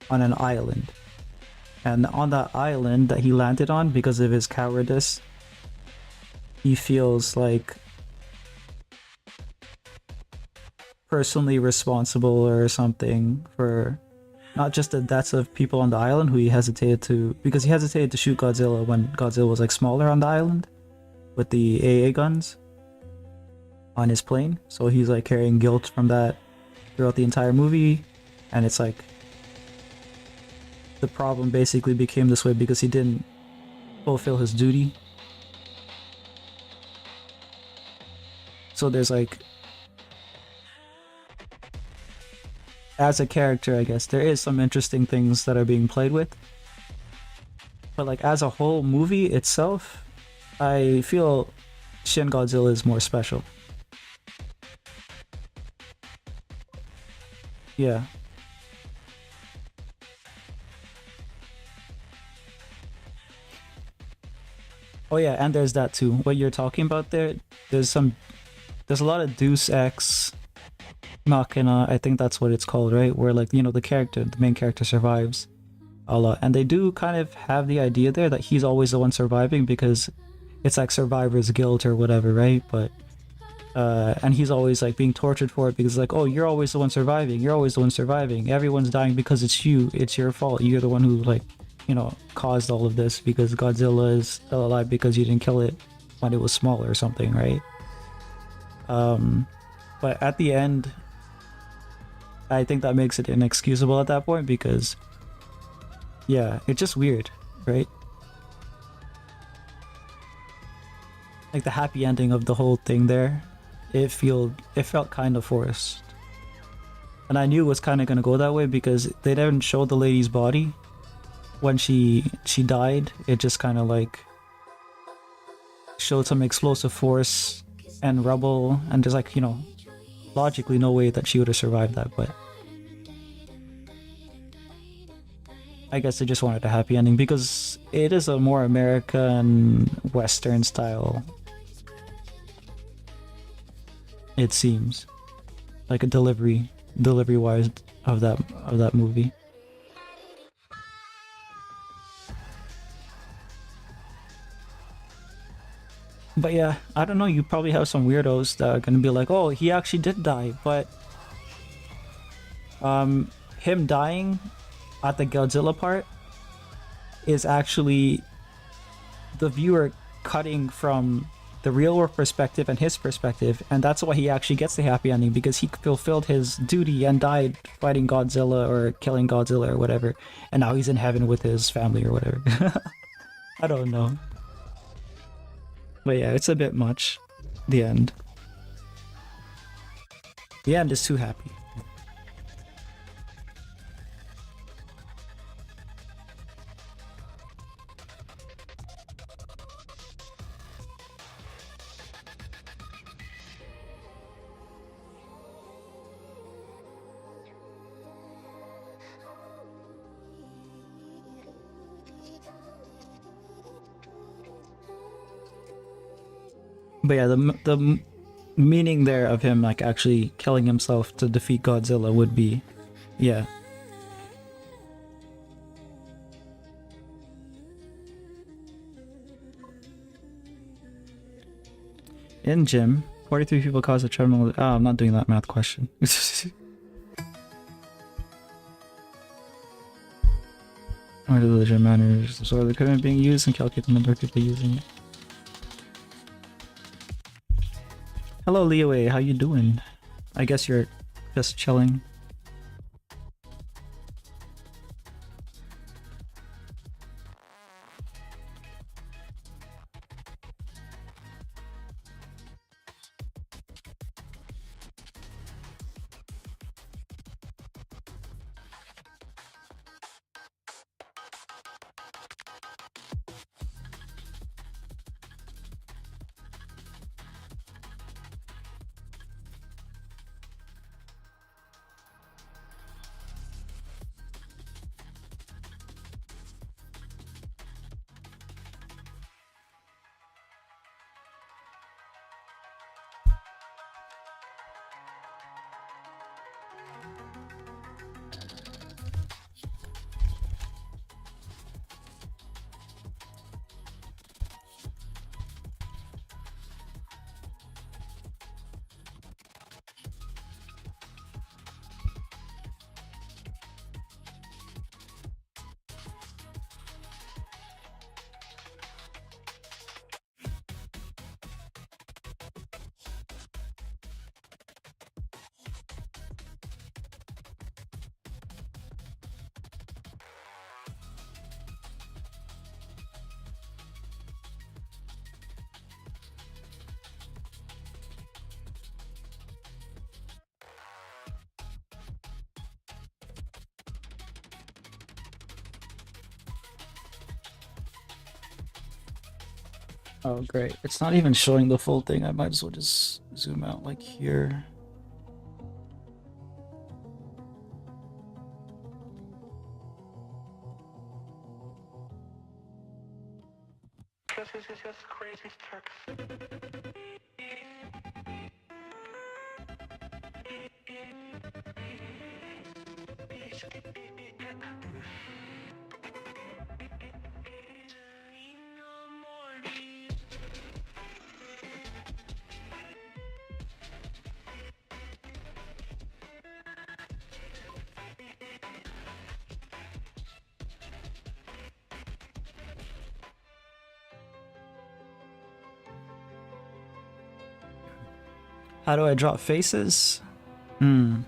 on an island. And on that island that he landed on, because of his cowardice, he feels like personally responsible or something for not just the deaths of people on the island who he hesitated to, because he hesitated to shoot Godzilla when Godzilla was like smaller on the island with the AA guns on his plane. So he's like carrying guilt from that throughout the entire movie, and it's like the problem basically became this way because he didn't fulfill his duty. So there's like, as a character, I guess there is some interesting things that are being played with, but like as a whole movie itself, I feel Shin Godzilla is more special. Yeah. Oh yeah, and there's that too. What you're talking about there, there's a lot of Deus Ex Machina, I think that's what it's called, right? Where like, you know, the main character survives a lot. And they do kind of have the idea there that he's always the one surviving because it's like survivor's guilt or whatever, right? But and he's always like being tortured for it because like, oh, you're always the one surviving, you're always the one surviving, everyone's dying because it's you, it's your fault, you're the one who like, you know, caused all of this because Godzilla is still alive because you didn't kill it when it was small or something, right? But at the end, I think that makes it inexcusable at that point because, yeah, it's just weird, right? Like the happy ending of the whole thing there, it felt kind of forced. And I knew it was kind of gonna go that way because they didn't show the lady's body when she died. It just kind of like showed some explosive force and rubble, and there's like, you know, logically no way that she would have survived that. But I guess they just wanted a happy ending because it is a more American Western style. It seems like a delivery wise of that movie. But yeah, I don't know, you probably have some weirdos that are gonna be like, oh, he actually did die, but him dying at the Godzilla part is actually the viewer cutting from the real world perspective and his perspective, and that's why he actually gets the happy ending, because he fulfilled his duty and died fighting Godzilla or killing Godzilla or whatever, and now he's in heaven with his family or whatever. I don't know. But yeah, it's a bit much. The end. The end is too happy. But yeah, the meaning there of him like actually killing himself to defeat Godzilla would be, yeah. In gym, 43 people cause a treadmill. Oh, I'm not doing that math question. Where do the gym managers absorb the equipment being used and calculate the number of people using it? Hello, Leo A. How you doing? I guess you're just chilling. Oh, great. It's not even showing the full thing. I might as well just zoom out like here. This is just crazy stuff. How do I draw faces? Hmm.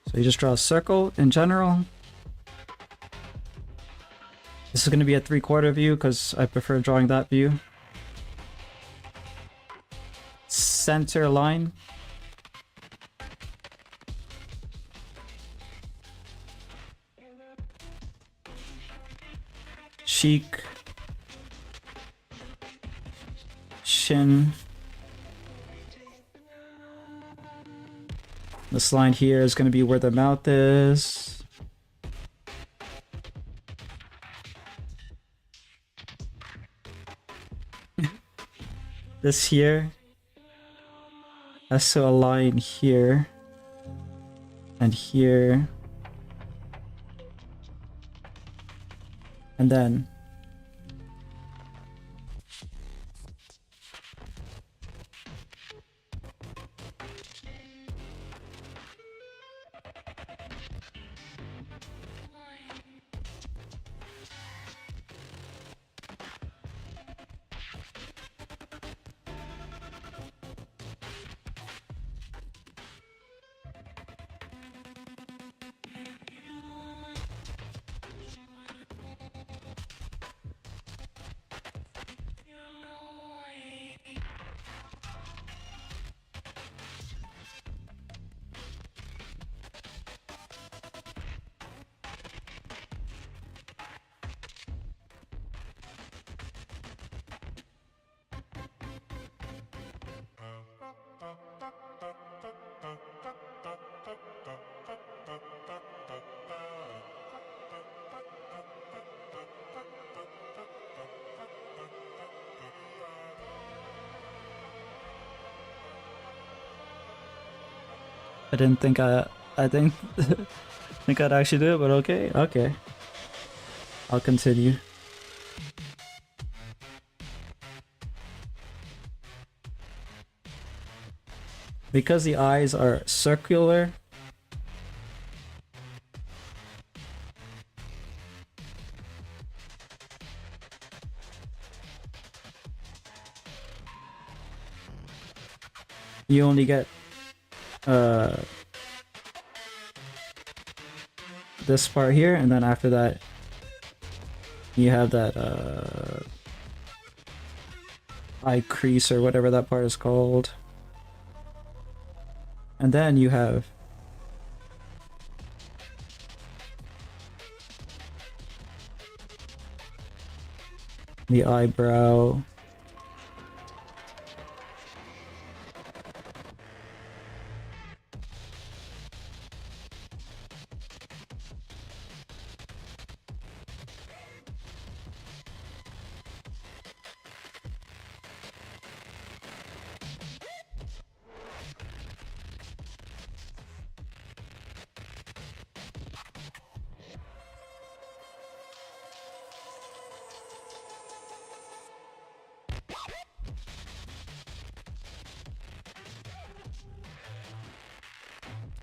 So you just draw a circle in general. This is going to be a 3/4 view because I prefer drawing that view. Center line. Cheek. Shin. This line here is going to be where the mouth is. This here has to align here and here. And then I didn't think I think think I'd actually do it, but okay. I'll continue. Because the eyes are circular, you only get this part here, and then after that you have that eye crease or whatever that part is called, and then you have the eyebrow.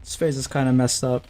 His face is kind of messed up.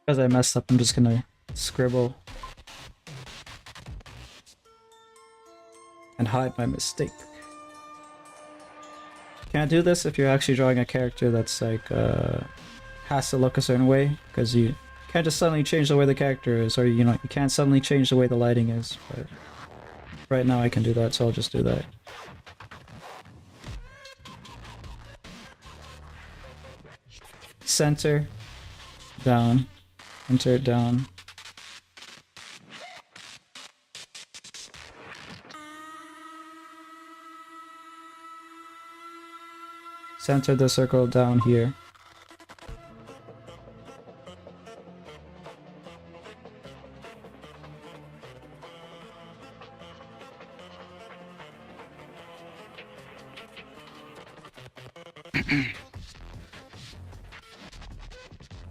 Because I messed up, I'm just gonna scribble and hide my mistake. Can't do this if you're actually drawing a character that's like has to look a certain way, because you can't just suddenly change the way the character is, or you know, you can't suddenly change the way the lighting is. But right now I can do that, so I'll just do that. Center, down, enter it down. Center the circle down here.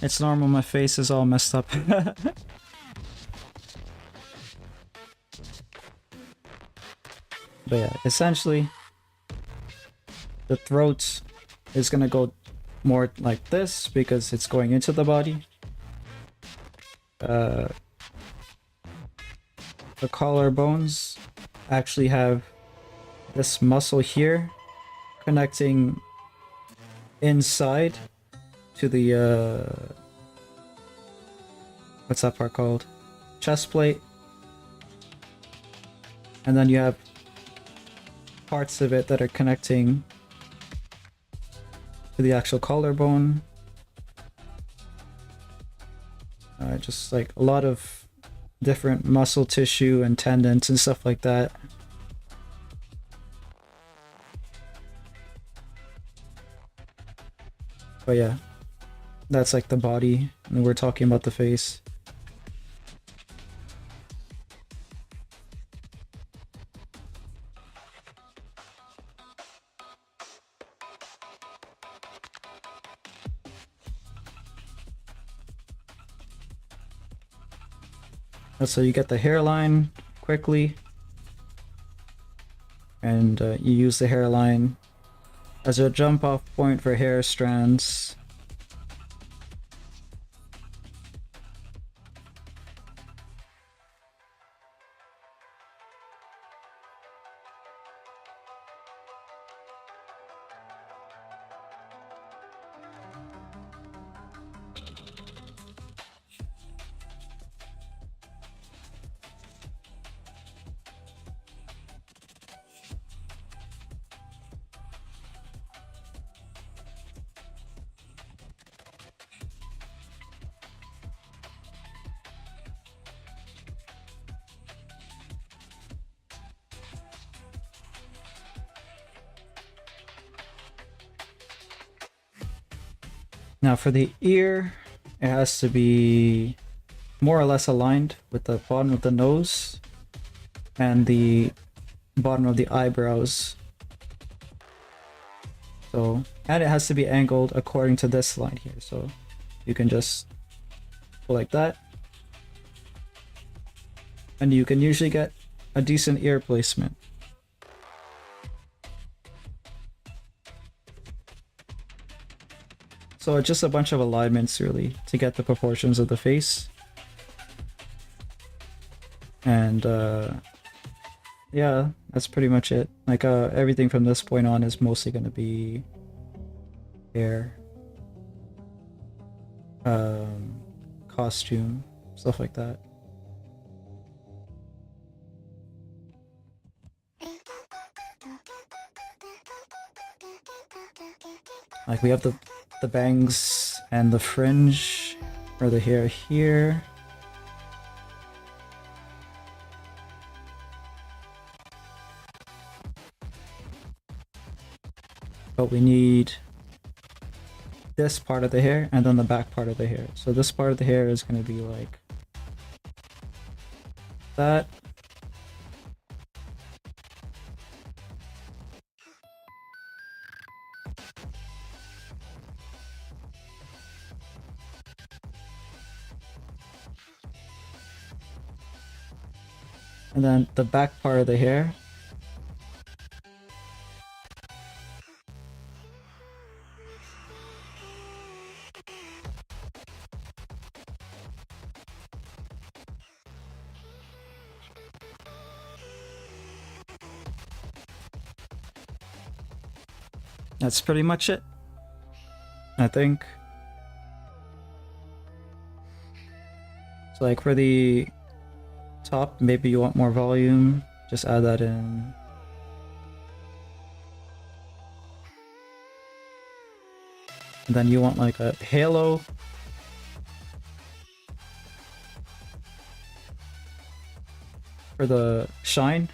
It's normal, my face is all messed up. But yeah, essentially, the throat is gonna go more like this because it's going into the body. The collarbones actually have this muscle here connecting inside to the what's that part called? Chest plate. And then you have parts of it that are connecting to the actual collarbone. Just like a lot of different muscle tissue and tendons and stuff like that. But yeah, that's like the body, and we're talking about the face. So you get the hairline quickly, and you use the hairline as a jump off point for hair strands. Now for the ear, it has to be more or less aligned with the bottom of the nose and the bottom of the eyebrows. So, and it has to be angled according to this line here. So you can just go like that. And you can usually get a decent ear placement. So it's just a bunch of alignments really to get the proportions of the face. And yeah, that's pretty much it. Like everything from this point on is mostly going to be hair, costume, stuff like that. Like we have the bangs and the fringe or the hair here. But we need this part of the hair and then the back part of the hair. So this part of the hair is going to be like that. And then the back part of the hair. That's pretty much it, I think. So like for the top, maybe you want more volume, just add that in. And then you want like a halo. For the shine.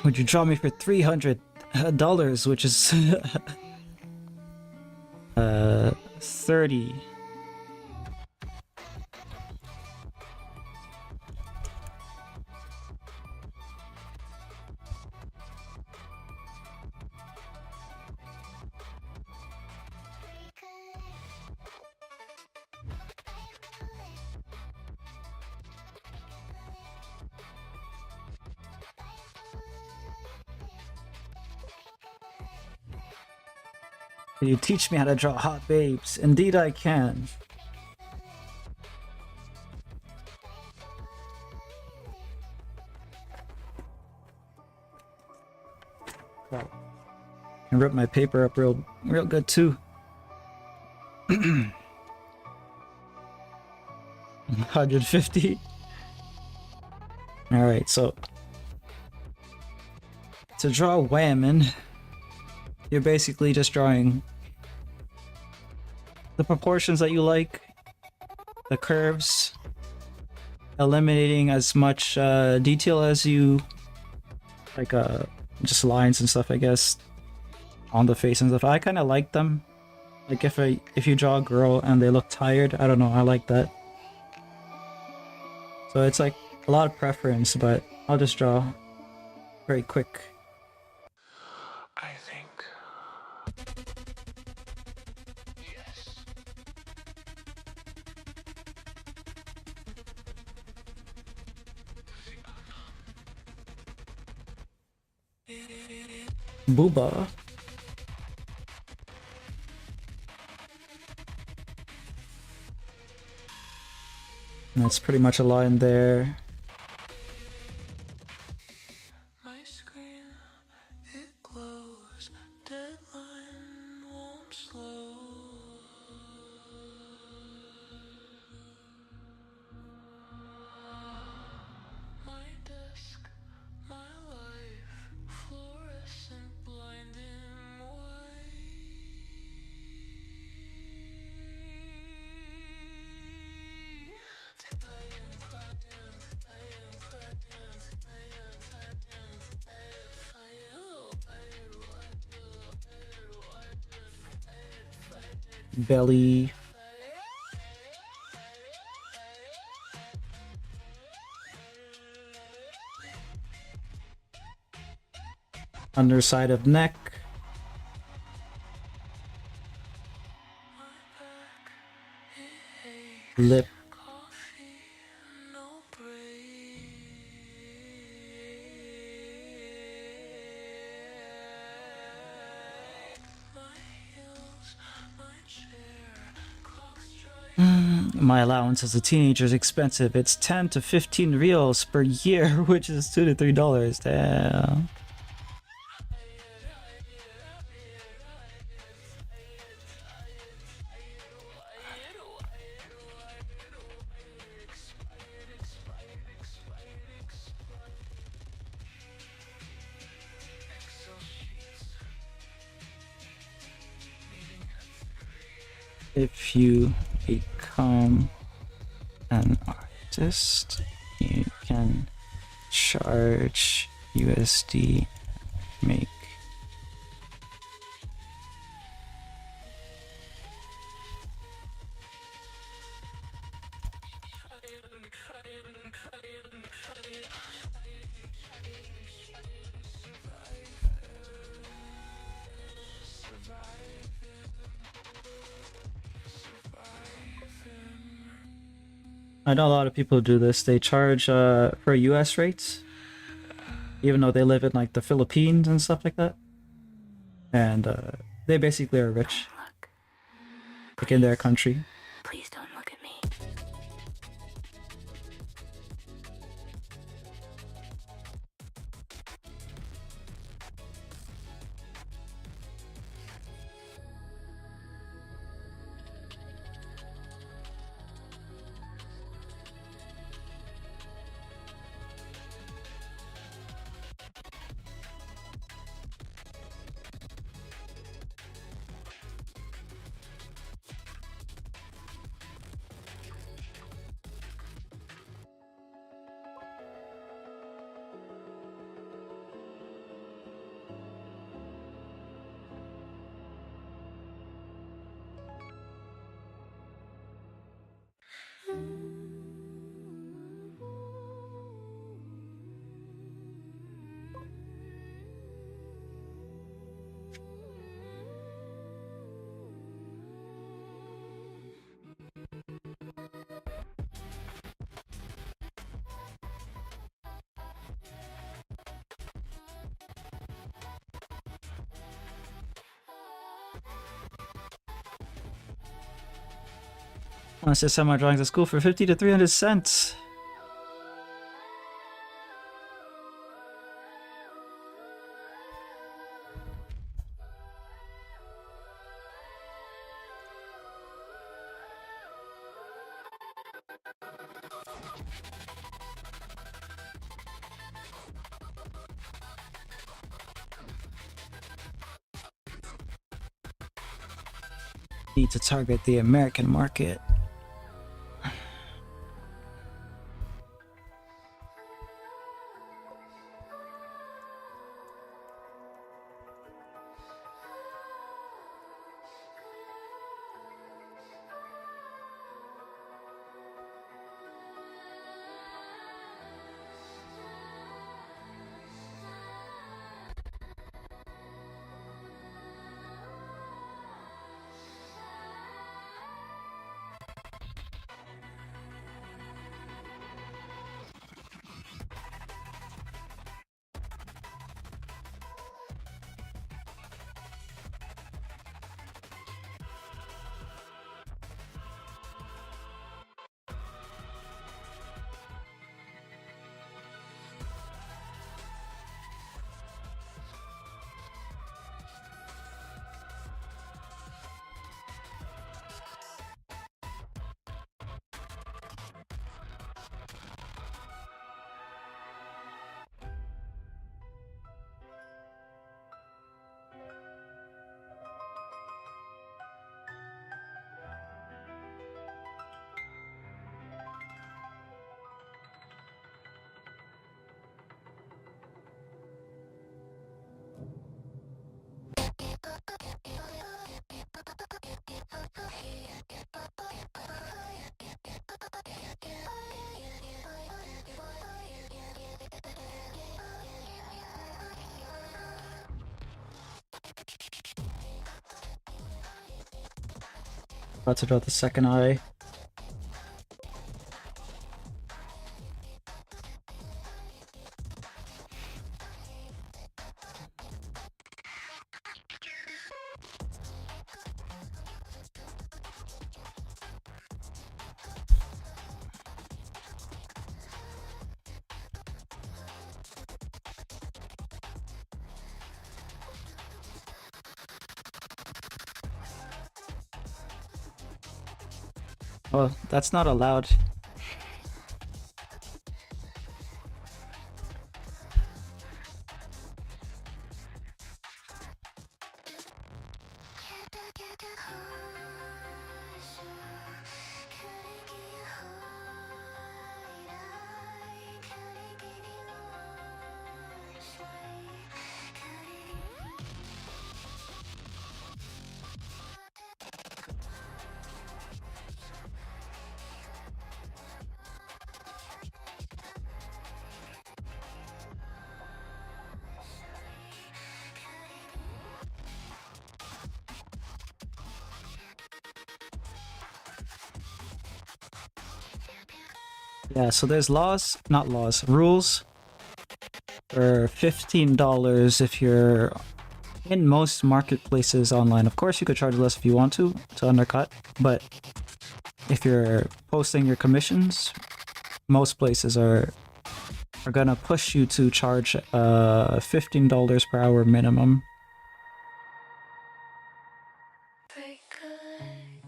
Would you draw me for $300, which is 30. Can you teach me how to draw hot babes? Indeed I can. Wow. Can rip my paper up real good too. 150. Alright, so to draw Whammon, you're basically just drawing the proportions that you like, the curves, eliminating as much detail as you like, just lines and stuff, I guess, on the face and stuff. I kind of like them. Like if you draw a girl and they look tired, I don't know, I like that. So it's like a lot of preference, but I'll just draw very quick. I think. Yes. Booba. That's pretty much a line there. My screen, it glows. Deadline won't slow. My desk, my life, fluorescent blinding Belly. Underside of neck. Lip. coffee, no break. My heels, my chair, clocks strike. My allowance as a teenager is expensive. It's 10 to 15 reals per year, which is $2 to $3. Damn. If you become an artist, you can charge USD, make I know a lot of people do this. They charge for US rates, even though they live in like the Philippines and stuff like that. And they basically are rich, Look, like in their country. please don't look at me. I want to send my drawings to school for 50 to 300 cents. Need to target the American market. About to draw the second eye. Well, that's not allowed. Yeah, so there's laws, not laws, rules for $15 if you're in most marketplaces online. Of course, you could charge less if you want to undercut, but if you're posting your commissions, most places are gonna push you to charge $15 per hour minimum. Break a leg,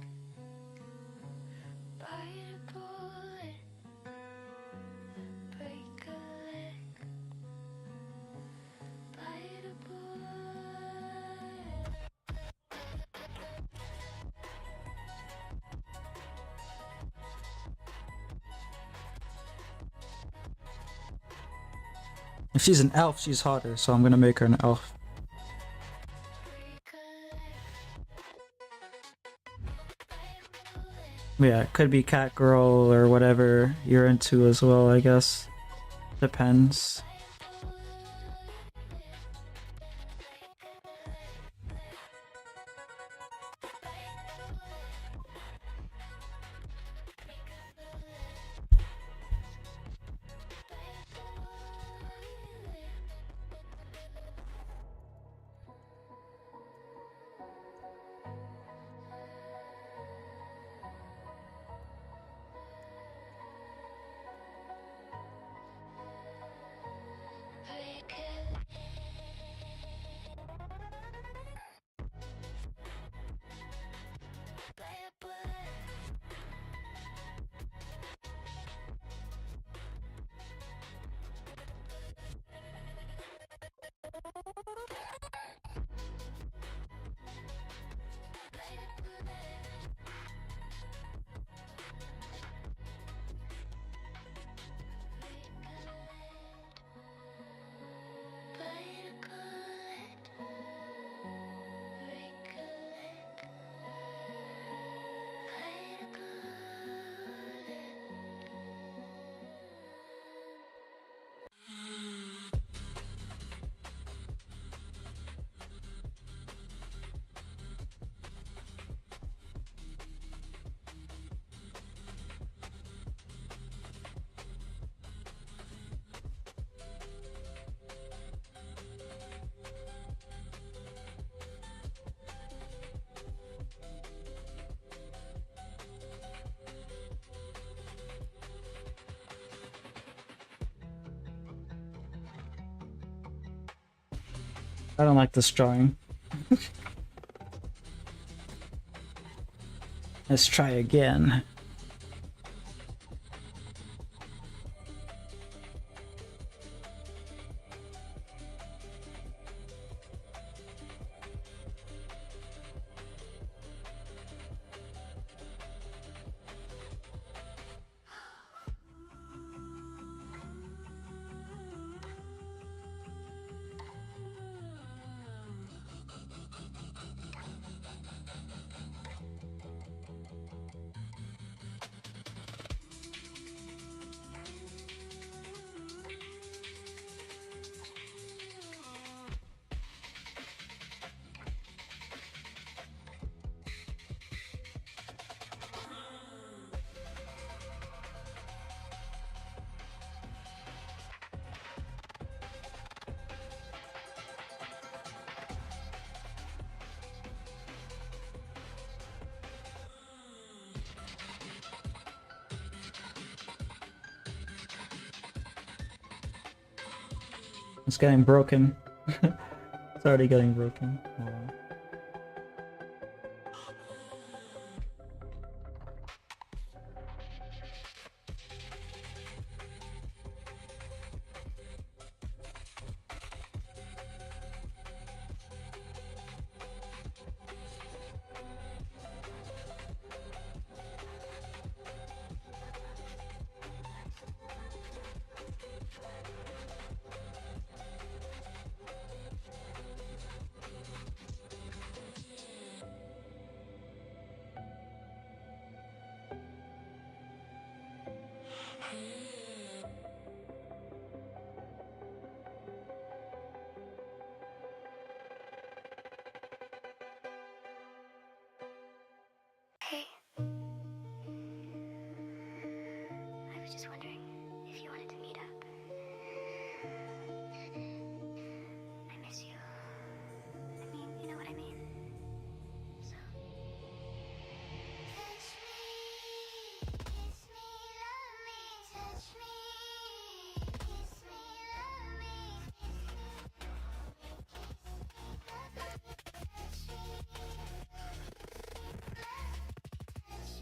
bite a bullet. Break a leg, bite a bullet. If she's an elf, she's hotter, so I'm gonna make her an elf. Yeah, it could be cat girl or whatever you're into as well, I guess. Depends. I don't like this drawing. Let's try again. It's getting broken. It's already getting broken. Hold on.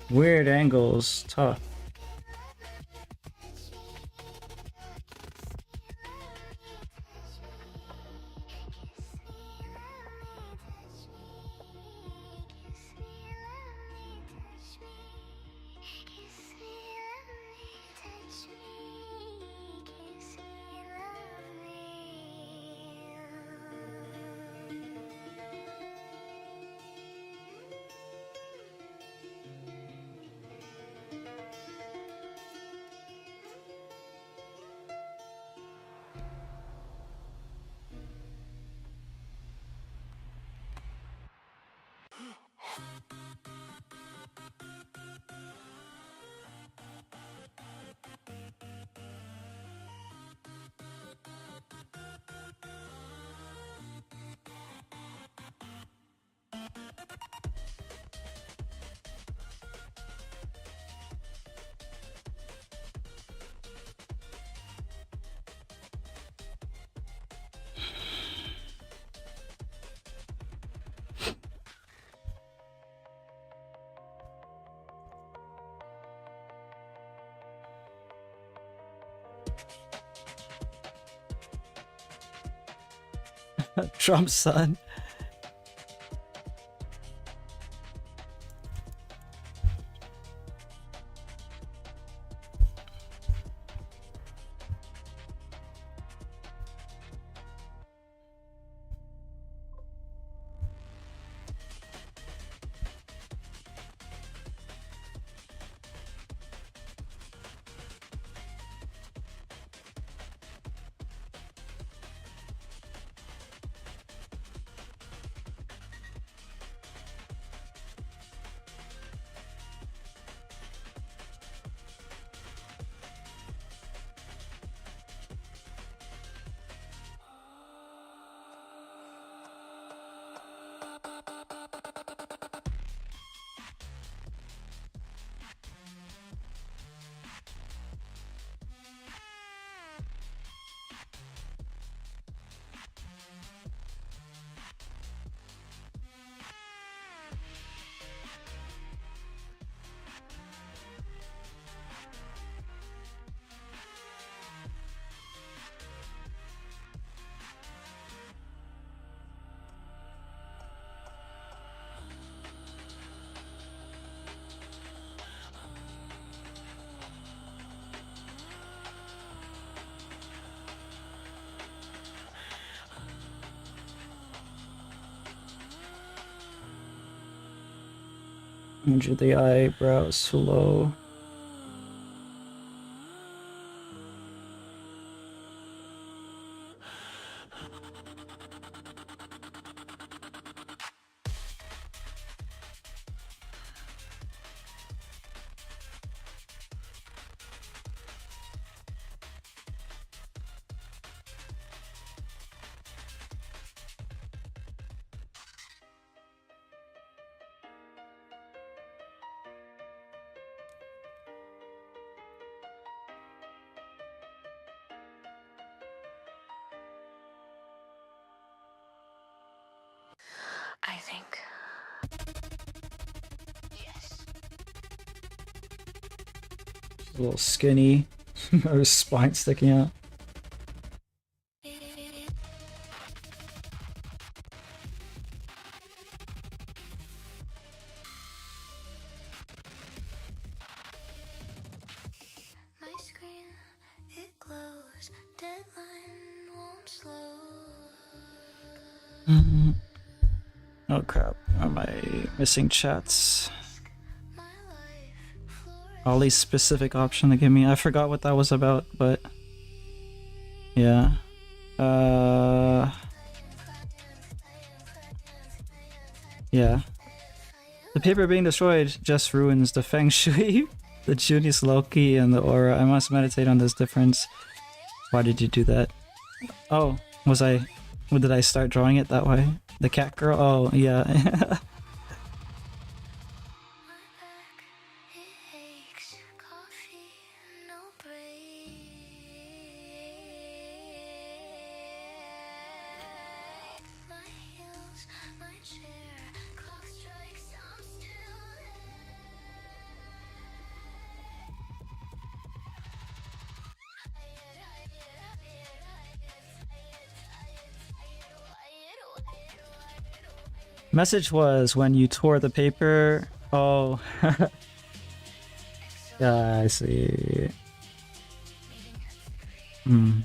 Weird angles, tough. Trump's son. Under the eyebrows too low. I think. Yes. A little skinny. Her spine sticking out. My screen, it glows. Deadline won't slow. Oh crap. Am I missing chats? My life, floor Ollie's specific option to give me. I forgot what that was about, but yeah. Yeah. The paper being destroyed just ruins the feng shui, the Junius Loki, and the aura. I must meditate on this difference. Why did you do that? Oh, was I... When did I start drawing it that way? The cat girl? Oh, yeah. My back, it aches. Coffee, no break. My heels, my chair. Clock strikes, I'm still there. Message was when you tore the paper. Oh, yeah, I see. Hmm.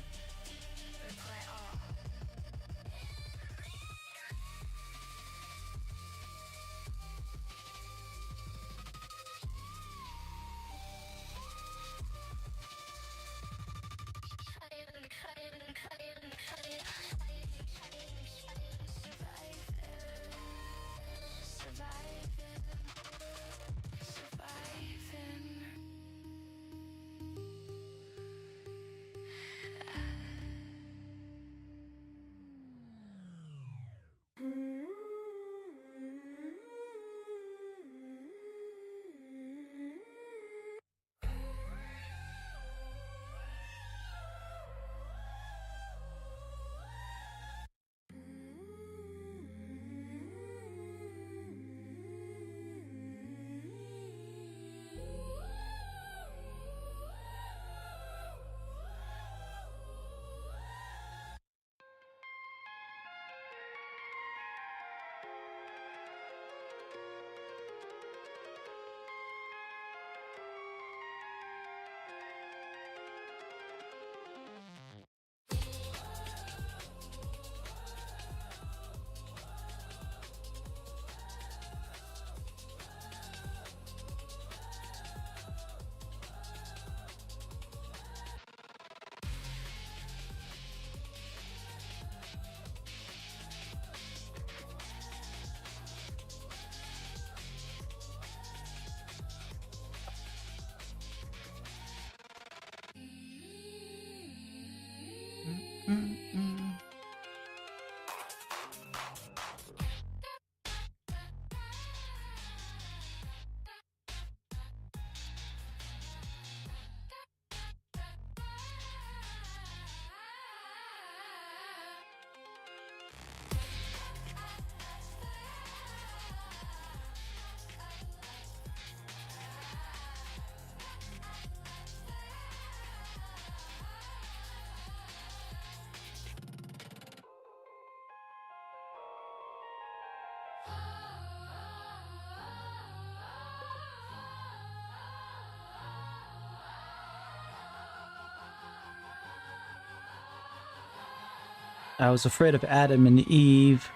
I was afraid of Adam and Eve.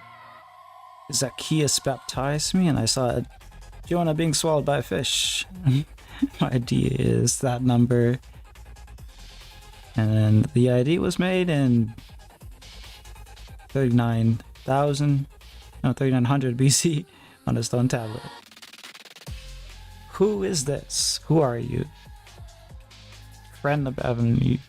Zacchaeus baptized me, and I saw Jonah being swallowed by a fish. My ID is that number. And then the ID was made in 3900 BC on a stone tablet. Who is this? Who are you? Friend of Adam and Eve.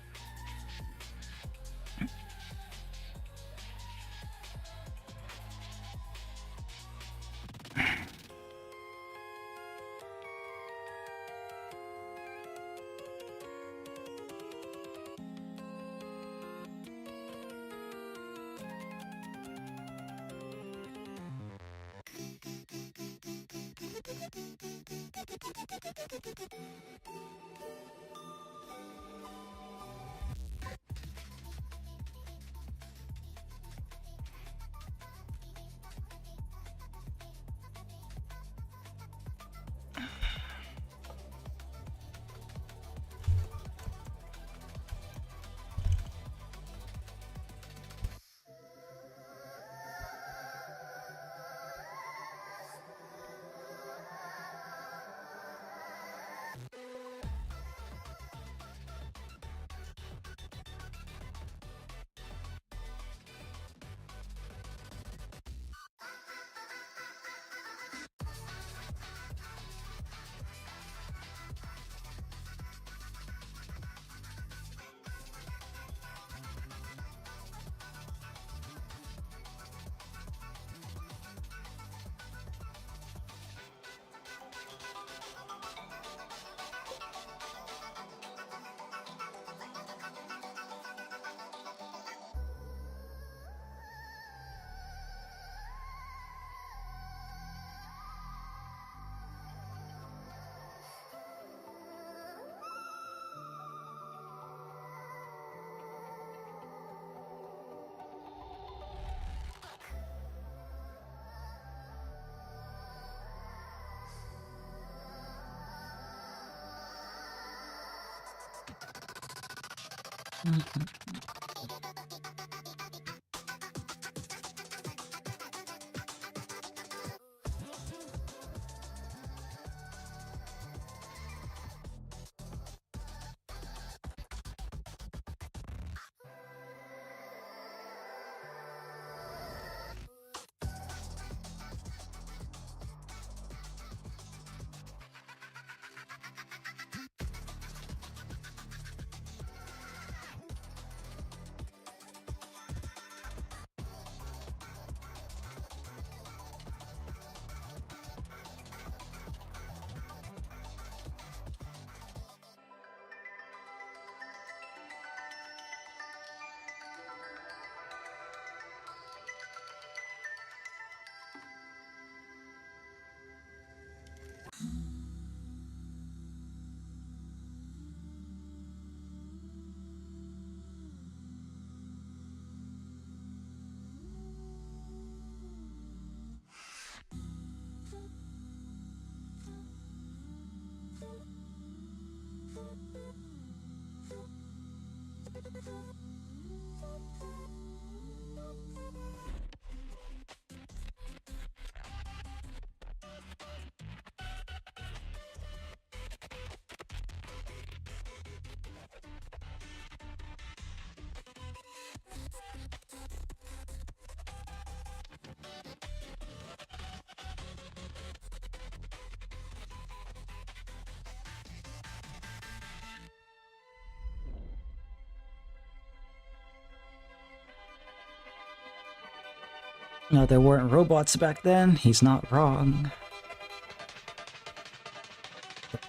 No, there weren't robots back then. He's not wrong.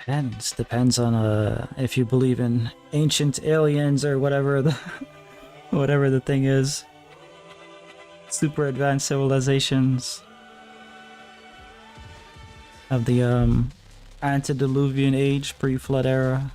Depends on if you believe in ancient aliens or whatever the whatever the thing is. Super advanced civilizations of the antediluvian age, pre-flood era.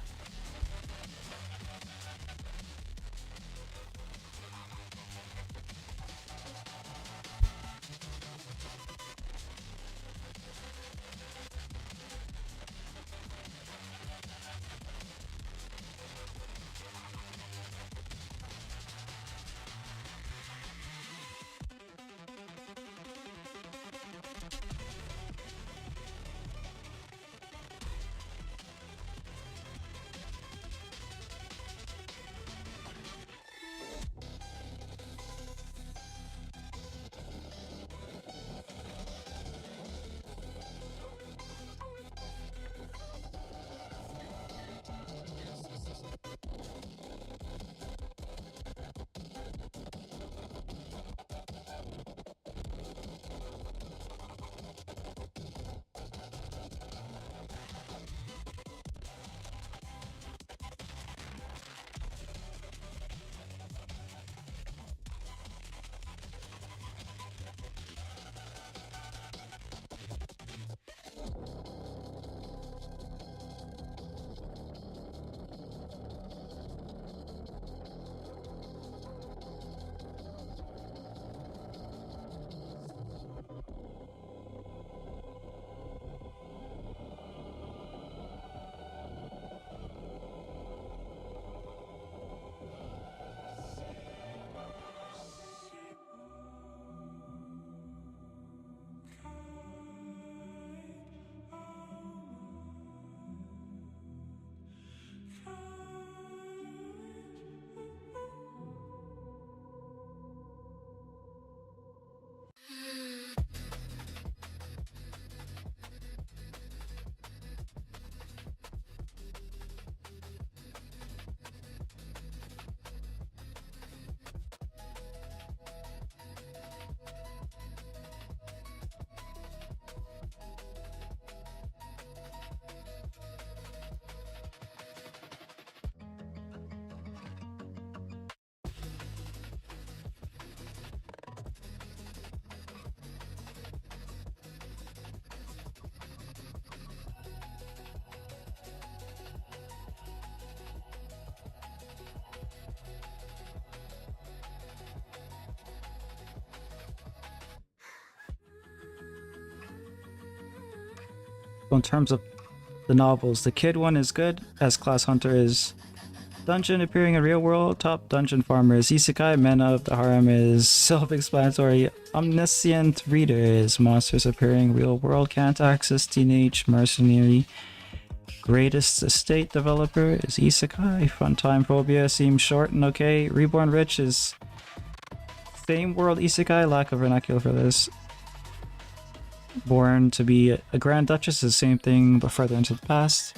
In terms of the novels, the kid one is good, as Class Hunter is dungeon appearing in real world. Top dungeon farmer is Isekai. Men of the harem is self-explanatory. Omniscient reader is monsters appearing real world. Can't access teenage mercenary. Greatest estate developer is Isekai. Funtime phobia seems short and okay. Reborn rich is same world Isekai. Lack of vernacular for this. Born to be a Grand Duchess is the same thing but further into the past.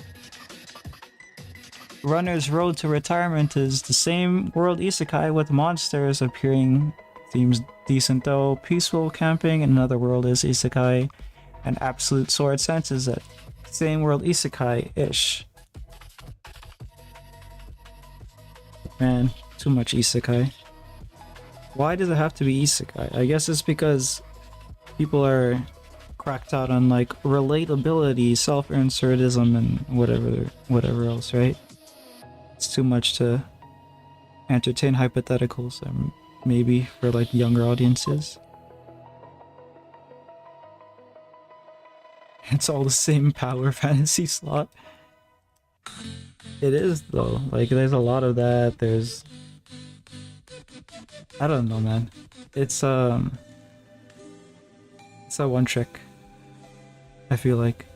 Runner's Road to Retirement is the same world Isekai with monsters appearing. Seems decent though. Peaceful camping in another world is Isekai. And Absolute Sword Sense is a same world Isekai-ish. Man, too much Isekai. Why does it have to be Isekai? I guess it's because people are cracked out on like relatability, self-insertism, and whatever else, right? It's too much to entertain hypotheticals, maybe for like younger audiences. It's all the same power fantasy slot. It is though. Like there's a lot of that. There's I don't know, man. It's a one trick. I feel like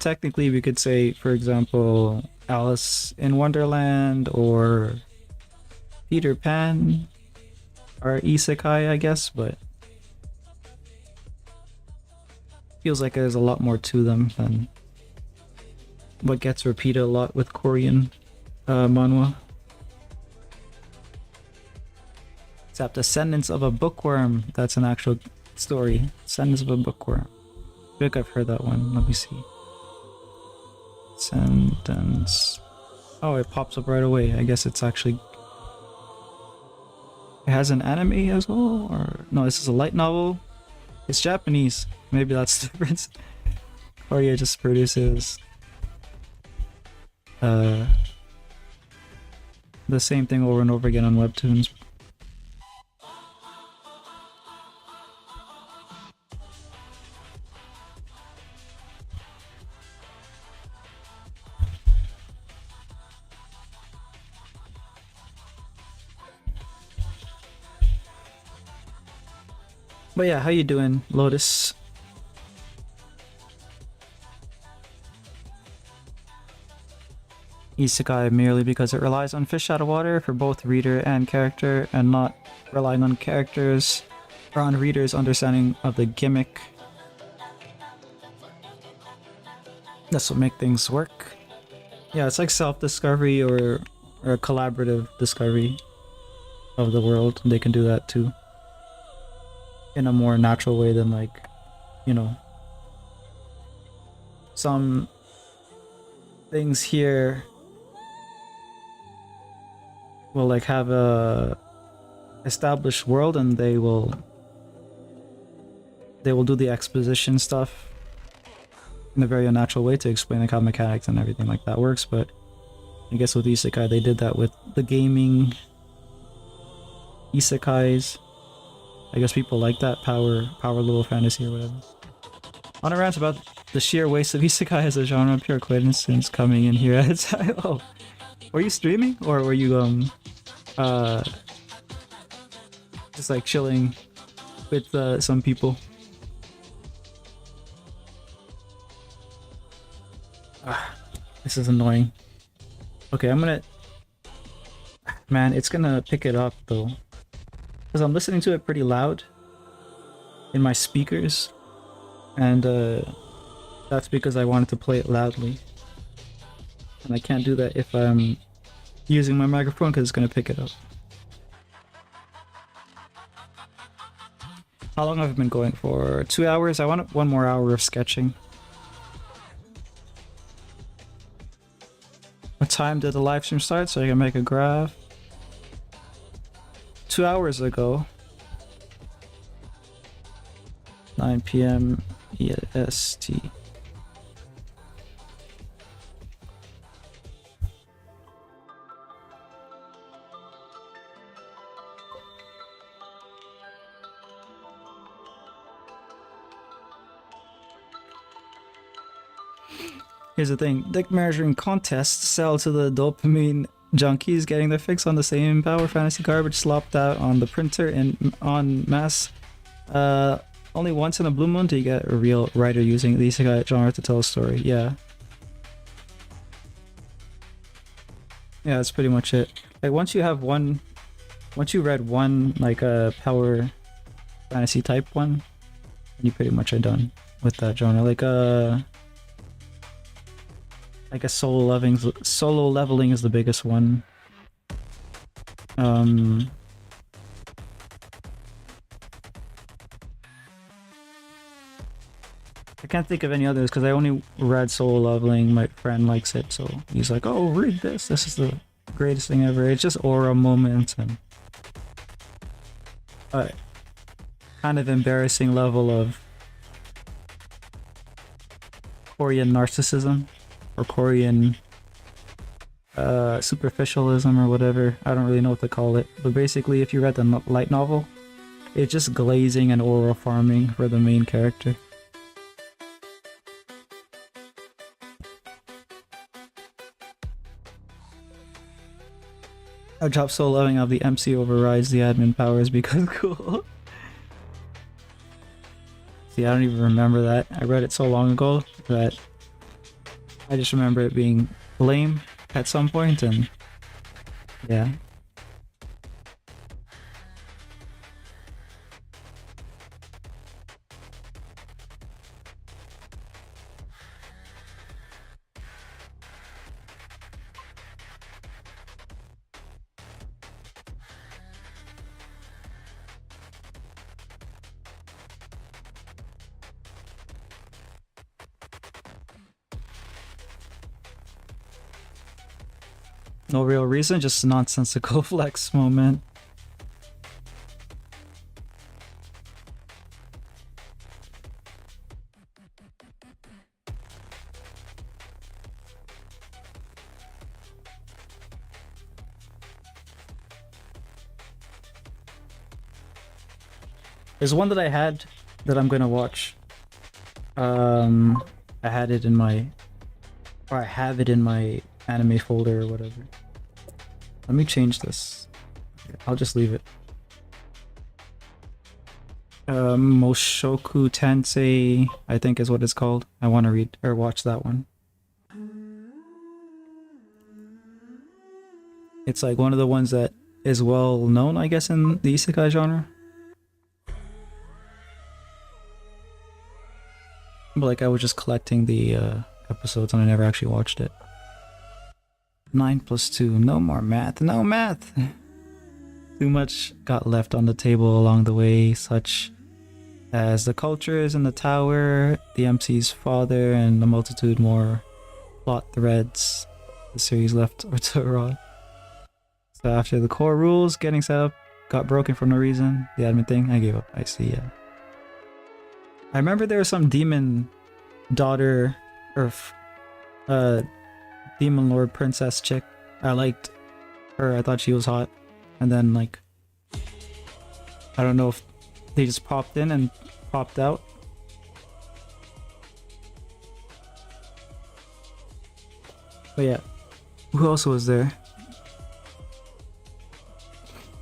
technically we could say, for example, Alice in Wonderland or Peter Pan are isekai, I guess, but feels like there's a lot more to them than what gets repeated a lot with Korean manhwa. Except Descendants of a Bookworm, that's an actual story. Descendants of a Bookworm. I think I've heard that one. Let me see. Sentence. Oh, it pops up right away. I guess it's actually... It has an anime as well? Or no, this is a light novel. It's Japanese. Maybe that's the difference. Korea just produces the same thing over and over again on webtoons. But yeah, how you doing, Lotus? Isekai merely because it relies on fish out of water for both reader and character, and not relying on characters or on readers' understanding of the gimmick. That's what makes things work. Yeah, it's like self-discovery or a collaborative discovery of the world. They can do that too. In a more natural way than like, you know, some things here will like have a established world and they will do the exposition stuff in a very unnatural way to explain like how mechanics and everything like that works. But I guess with Isekai they did that with the gaming Isekais. I guess people like that power little fantasy or whatever. On a rant about the sheer waste of Isekai as a genre, pure coincidence coming in here at a time. Oh, were you streaming or were you just like chilling with some people? This is annoying. Okay, man, it's gonna pick it up though. Because I'm listening to it pretty loud in my speakers, and that's because I wanted to play it loudly, and I can't do that if I'm using my microphone because it's going to pick it up. How long have I been going for? 2 hours? I want 1 more hour of sketching. What time did the live stream start so I can make a graph? 2 hours ago, 9 p.m. EST. Here's the thing, dick measuring contests sell to the dopamine junkies getting their fix on the same Power Fantasy garbage slopped out on the printer and on mass. Only once in a blue moon do you get a real writer using the isekai genre to tell a story. Yeah. Yeah, that's pretty much it. Like once you read one like a Power Fantasy type one, you pretty much are done with that genre. Like a solo leveling is the biggest one. I can't think of any others because I only read Solo Leveling. My friend likes it, so he's like, "Oh, read this. This is the greatest thing ever." It's just aura moments and kind of embarrassing level of Korean narcissism or Korean superficialism or whatever. I don't really know what to call it, but basically, if you read the light novel, it's just glazing and aura farming for the main character. I dropped Solo Leveling of the MC overrides the admin powers because cool. See, I don't even remember that. I read it so long ago that I just remember it being lame at some point, and yeah. No real reason, just a nonsensical flex moment. There's one that I had that I'm gonna watch. I had it in my, or I have it in my anime folder or whatever. Let me change this. I'll just leave it. Moshoku Tensei, I think is what it's called. I want to read or watch that one. It's like one of the ones that is well known, I guess, in the isekai genre. But like I was just collecting the episodes and I never actually watched it. 9 + 2, no more math, no math! Too much got left on the table along the way, such as the cultures in the tower, the MC's father, and a multitude more plot threads the series left to rot. So after the core rules getting set up got broken for no reason, the admin thing, I gave up. I see, yeah. I remember there was some demon daughter, or demon lord princess chick. I liked her, I thought she was hot. And then like, I don't know if they just popped in and popped out. But yeah, who else was there?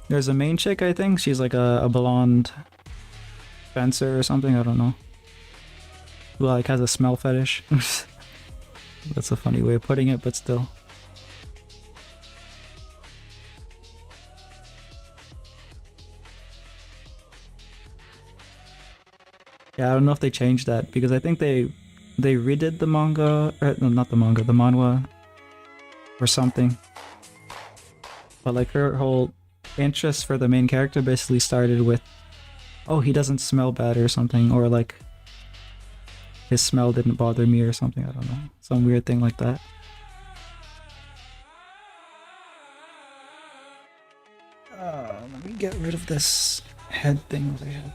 There's a main chick, I think. She's like a blonde fencer or something, I don't know. Who like has a smell fetish. That's a funny way of putting it, but still. Yeah, I don't know if they changed that because I think they redid the manga, or no, not the manga, the manhwa or something. But like her whole interest for the main character basically started with, oh, he doesn't smell bad or something, or like his smell didn't bother me or something, I don't know. Some weird thing like that. Let me get rid of this head thing over here.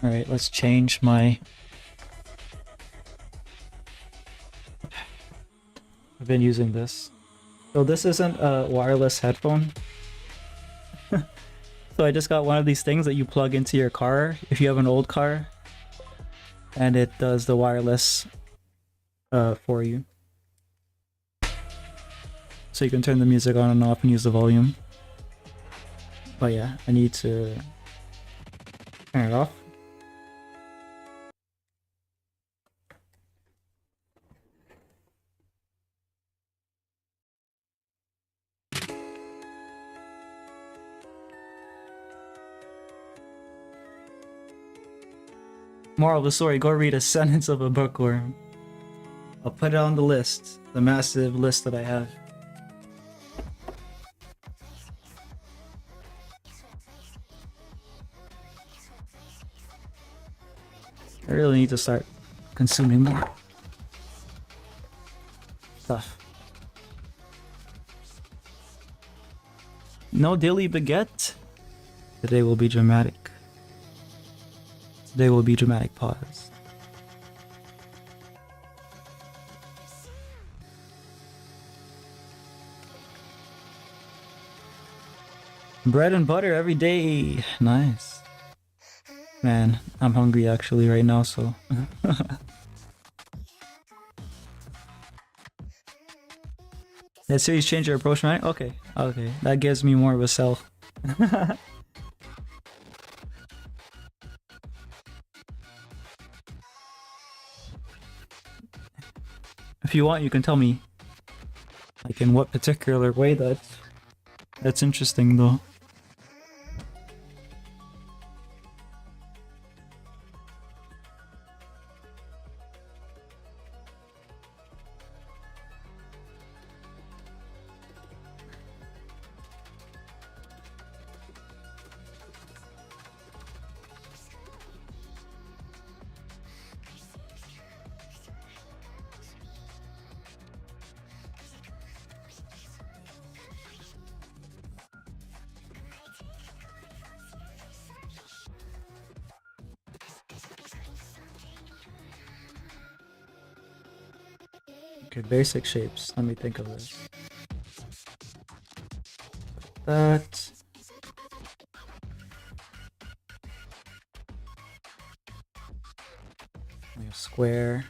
Alright, let's change my... I've been using this. So this isn't a wireless headphone. So I just got one of these things that you plug into your car if you have an old car. And it does the wireless for you. So you can turn the music on and off and use the volume. But yeah, I need to turn it off. Moral of the story, go read a sentence of a bookworm. I'll put it on the list, the massive list that I have. I really need to start consuming more stuff. No daily baguette. Today will be dramatic. Today will be dramatic pause. Bread and butter every day. Nice. Man, I'm hungry actually right now, so. That series change your approach, right? Okay, okay. That gives me more of a sell. If you want, you can tell me, like, in what particular way that's interesting, though. Okay, basic shapes. Let me think of this. That. Like a square.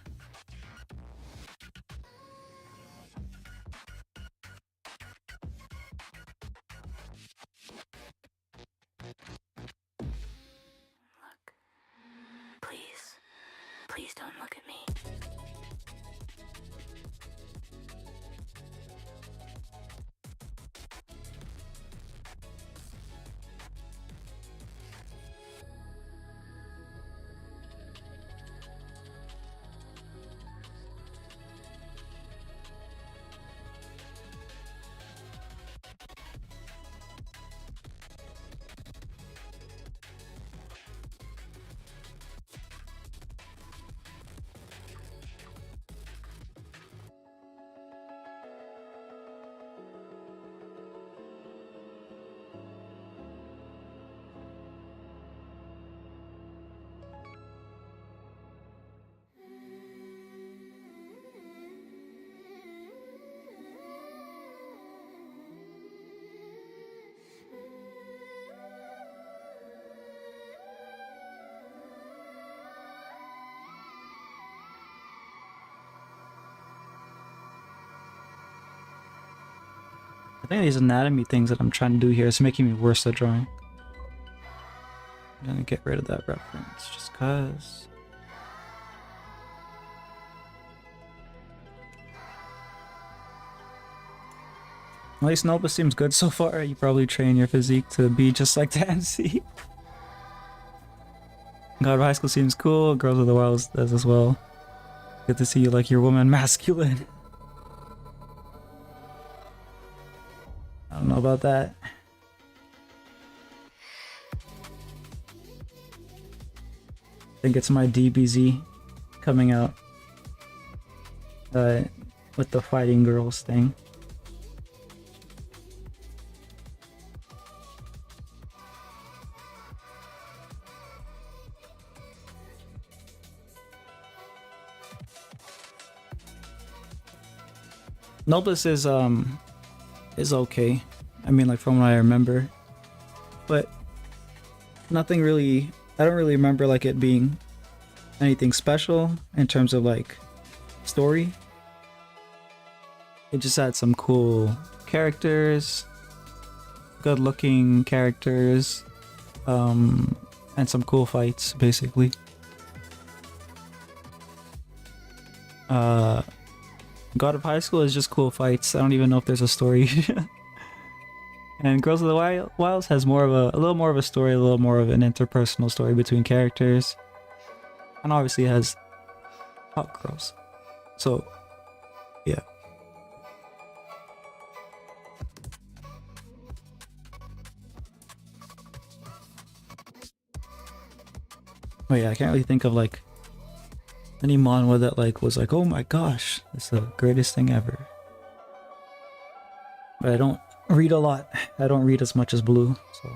Please. Please don't look at me. I think these anatomy things that I'm trying to do here is making me worse at drawing. I'm gonna get rid of that reference just cause. At least Nova seems good so far. You probably train your physique to be just like Tansy. God of High School seems cool. Girls of the Wild does as well. Good to see you like your woman masculine. I don't know about that. I think it's my DBZ coming out with the fighting girls thing. Noblesse is okay. I mean, like from what I remember, but nothing really. I don't really remember like it being anything special in terms of like story. It just had some cool characters, good looking characters, and some cool fights basically. God of High School is just cool fights. I don't even know if there's a story. And Girls of the Wilds has more of a little more of a story, a little more of an interpersonal story between characters, and obviously it has hot girls. So, yeah. Oh yeah, I can't really think of like any manhwa that like was like, oh my gosh, it's the greatest thing ever. But I don't read a lot. I don't read as much as Blue, so.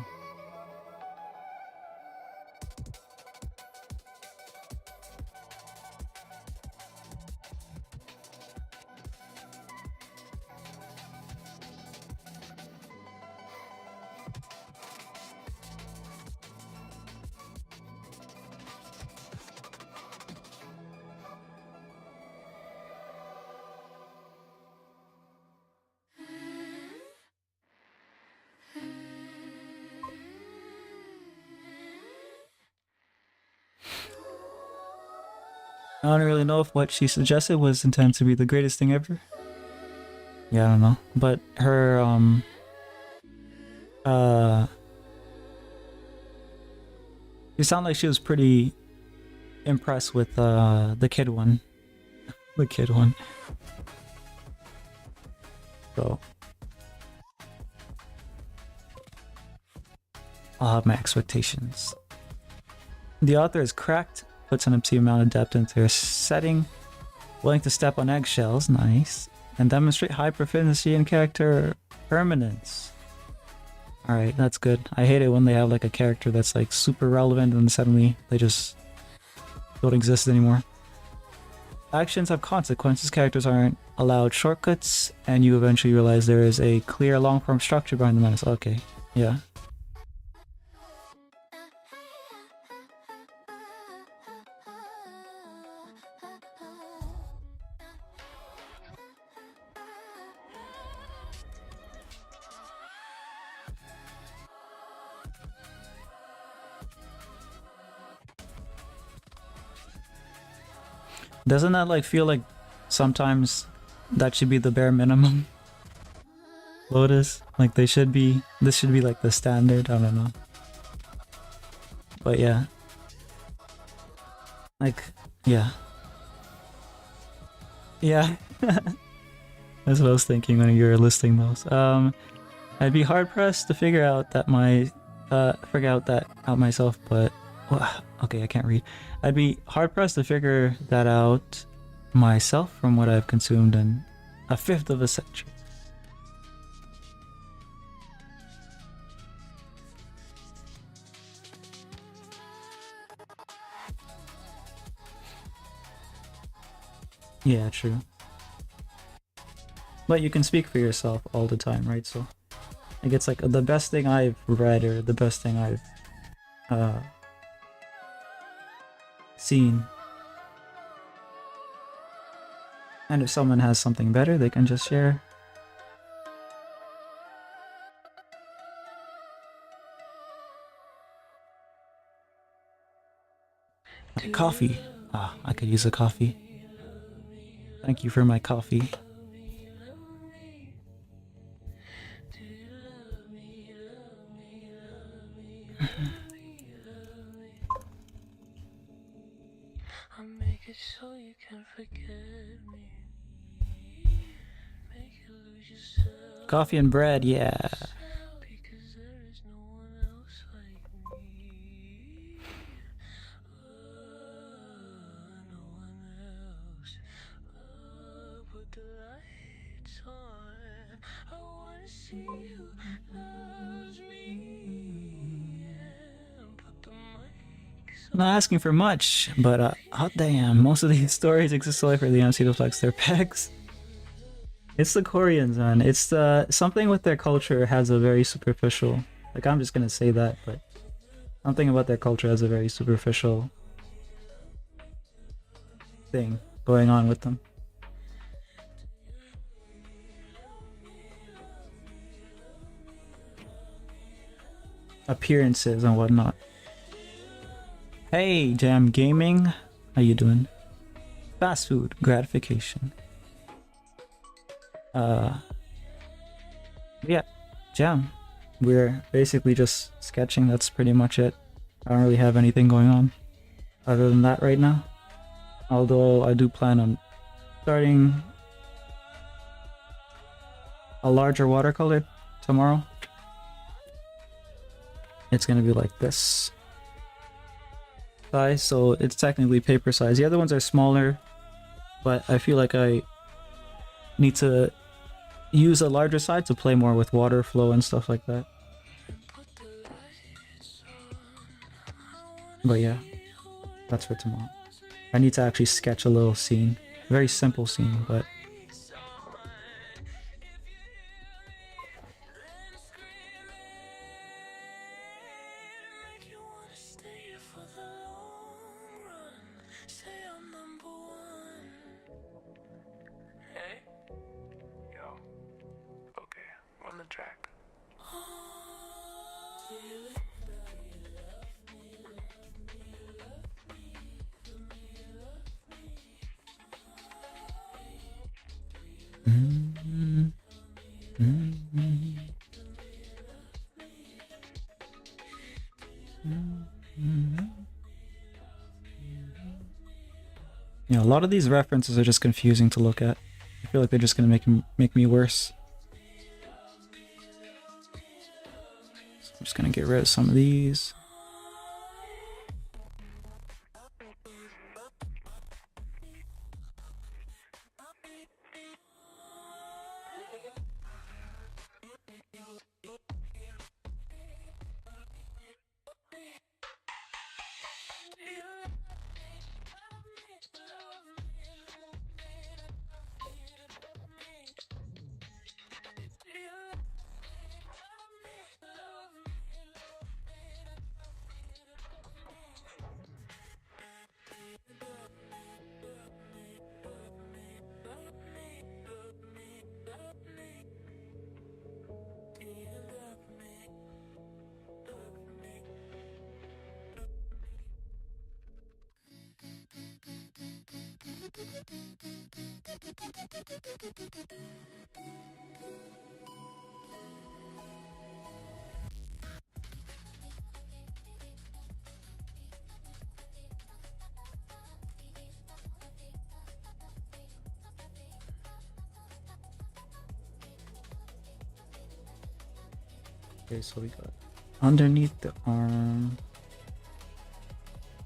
I don't really know if what she suggested was intended to be the greatest thing ever. Yeah, I don't know. But her, she sounded like she was pretty impressed with, the kid one. The kid one. So. I'll have my expectations. The author is cracked, puts an obscene amount of depth into her setting, willing to step on eggshells, nice, and demonstrate high proficiency in character permanence. Alright, that's good. I hate it when they have like a character that's like super relevant and suddenly they just don't exist anymore. Actions have consequences, characters aren't allowed shortcuts, and you eventually realize there is a clear long-form structure behind the menace. Okay, yeah. Doesn't that like feel like sometimes that should be the bare minimum? Lotus, like this should be like the standard. I don't know, but yeah, like yeah, that's what I was thinking when you were listing those. I'd be hard pressed to figure out that out myself, but okay, I can't read. I'd be hard pressed to figure that out myself from what I've consumed in a fifth of a century. Yeah, true. But you can speak for yourself all the time, right? So, like, it's like the best thing I've read or the best thing I've seen. And if someone has something better, they can just share. Okay, coffee. Ah, I could use a coffee. Thank you for my coffee. I'll make it so you can forget me. Make you lose yourself. Coffee and bread, yeah. Because there is no one else like me. No one else. Put the lights on. I wanna see who loves me. And put the mics I'm not asking for much, but hot damn, most of these stories exist solely for the MC to flex their pecs. It's the Koreans, man. It's the something with their culture has a very superficial. Like I'm just gonna say that, but something about their culture has a very superficial thing going on with them. Appearances and whatnot. Hey, Jam Gaming, how you doing? Fast food gratification. Yeah, Jam. We're basically just sketching. That's pretty much it. I don't really have anything going on other than that right now. Although I do plan on starting a larger watercolor tomorrow. It's gonna be like this size, so it's technically paper size. The other ones are smaller, but I feel like I need to use a larger size to play more with water flow and stuff like that. But yeah, that's for tomorrow. I need to actually sketch a little scene. Very simple scene, but Make you wanna stay for the long run. Say I'm number one. Hey? Yo. Okay, run the track. Mm, mm, mm, mm. Yeah, a lot of these references are just confusing to look at. I feel like they're just gonna make me worse. So I'm just gonna get rid of some of these. Okay, so we got underneath the arm,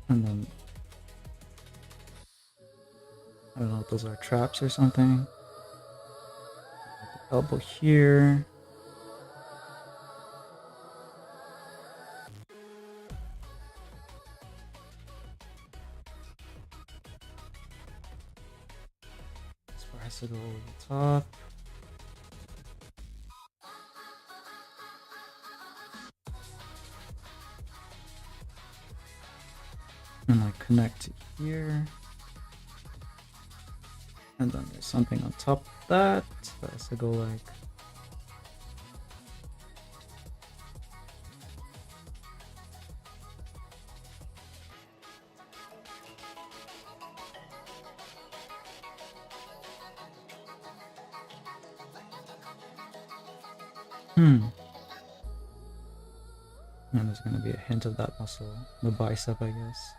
and then I don't know if those are traps or something. Elbow here. This part has to go over the top. And like connect to here. And then there's something on top of that. That has to go like And there's gonna be a hint of that muscle, the bicep, I guess.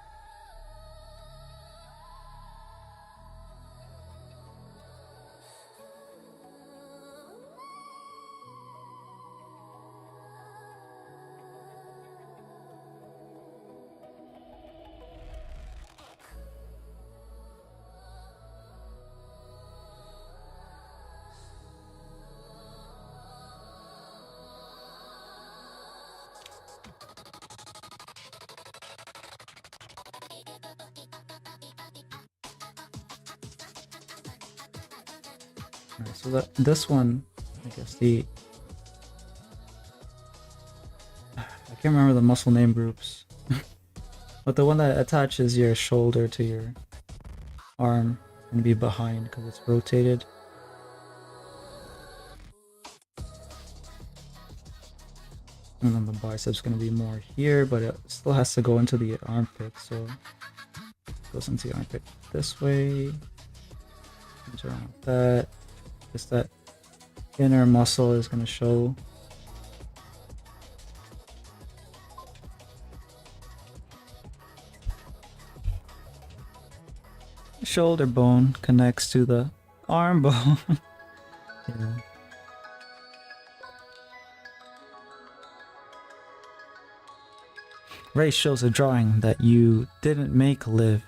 Alright, so this one, I guess I can't remember the muscle name groups, but the one that attaches your shoulder to your arm can be behind because it's rotated. And then the bicep's gonna be more here, but it still has to go into the armpit, so it goes into the armpit this way. Comes around like that. Just that inner muscle is gonna show. Shoulder bone connects to the arm bone. Yeah. Ray shows a drawing that you didn't make live.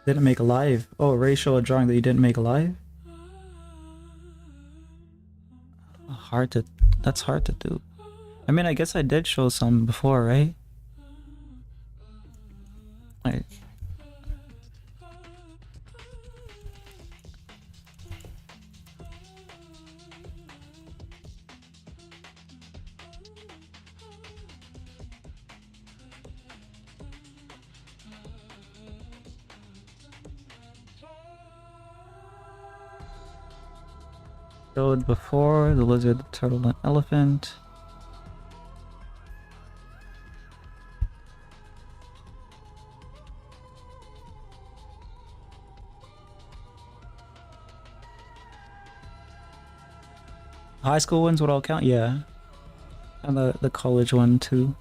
Didn't make alive. Oh, Ray showed a drawing that you didn't make alive? That's hard to do. I mean, I guess I did show some before, right? Like, showed before the lizard, the turtle, and elephant. High school ones would all count, yeah. And the college one too.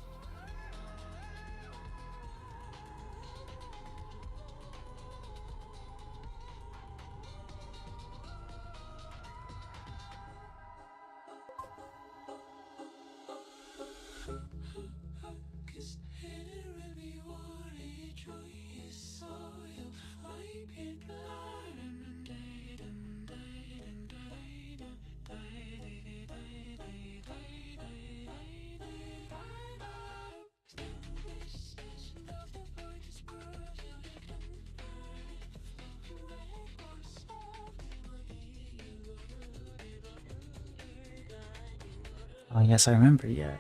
Oh yes, I remember, yeah.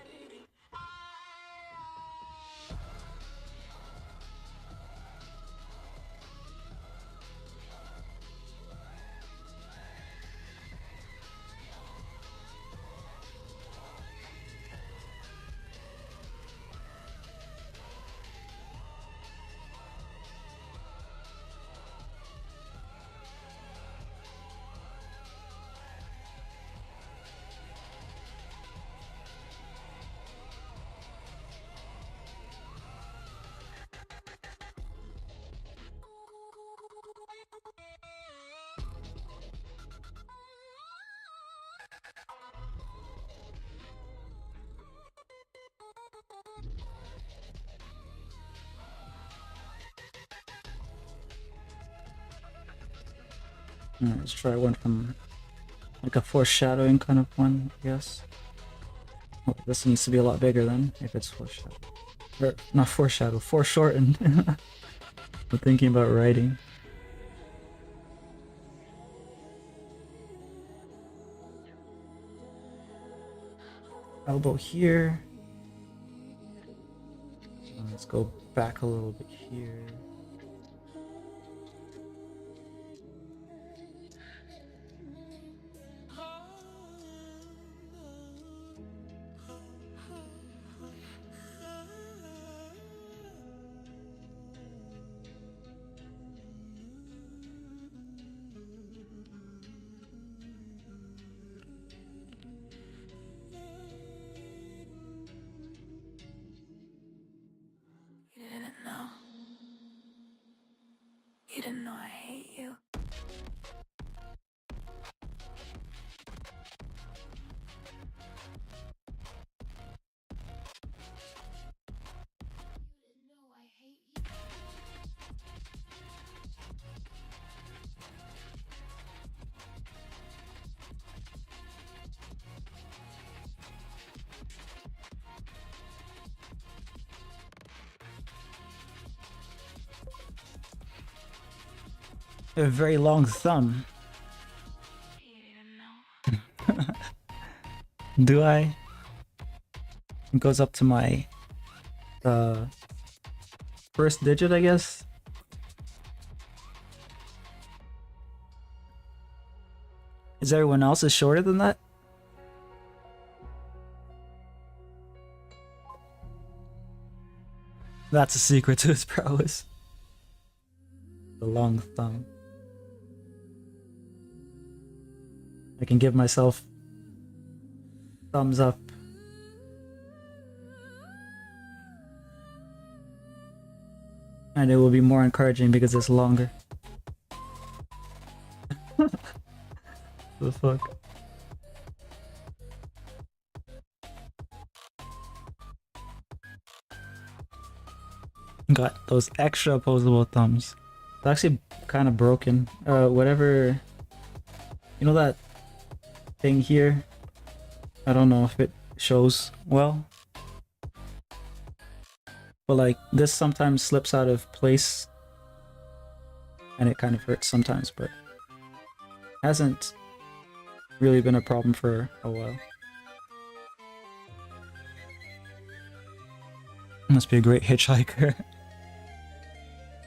Alright, let's try one from like a foreshadowing kind of one, I guess. Oh, this needs to be a lot bigger then, if it's foreshadow. Or, not foreshadow, foreshortened. I'm thinking about writing. Elbow here. Let's go back a little bit here. You didn't know. You didn't know I hate you. A very long thumb. Do I? It goes up to my first digit, I guess. Is everyone else's shorter than that? That's a secret to his prowess. The long thumb. I can give myself thumbs up. And it will be more encouraging because it's longer. The fuck? Got those extra opposable thumbs. It's actually kind of broken. Whatever. You know that thing here? I don't know if it shows well. But like this sometimes slips out of place. And it kind of hurts sometimes, but hasn't really been a problem for a while. Must be a great hitchhiker.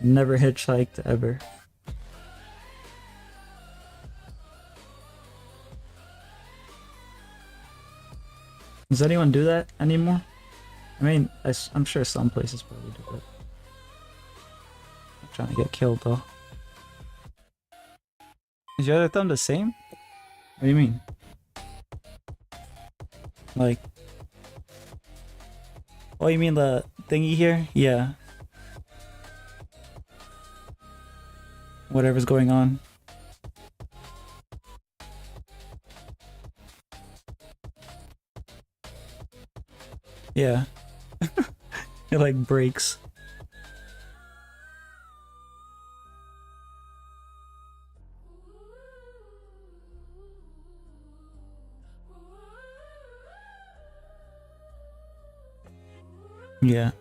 Never hitchhiked ever. Does anyone do that anymore? I mean, I'm sure some places probably do it. I'm trying to get killed though. Is your other thumb the same? What do you mean? Like... Oh, you mean the thingy here? Yeah. Whatever's going on. Yeah. It like breaks. Yeah.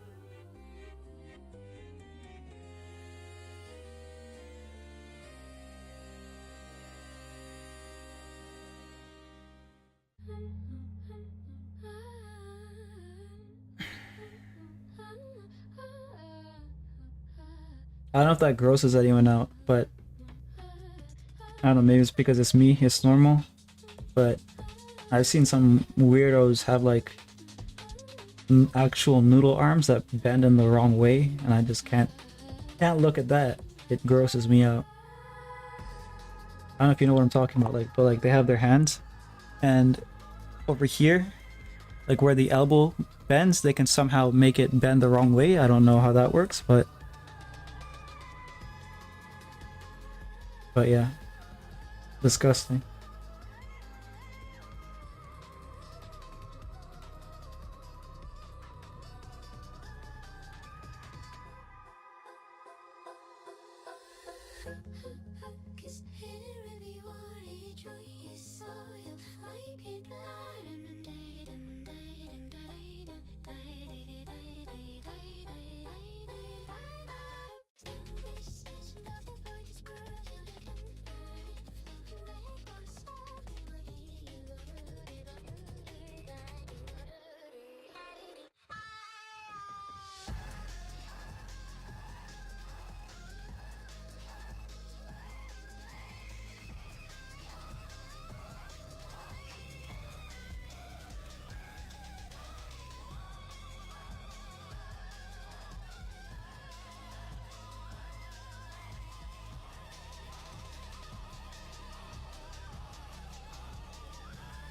I don't know if that grosses anyone out, but I don't know, maybe it's because it's me, it's normal. But I've seen some weirdos have like actual noodle arms that bend in the wrong way, and I just can't look at that. It grosses me out. I don't know if you know what I'm talking about, like, but like they have their hands, and over here, like where the elbow bends, they can somehow make it bend the wrong way. I don't know how that works, but yeah, disgusting.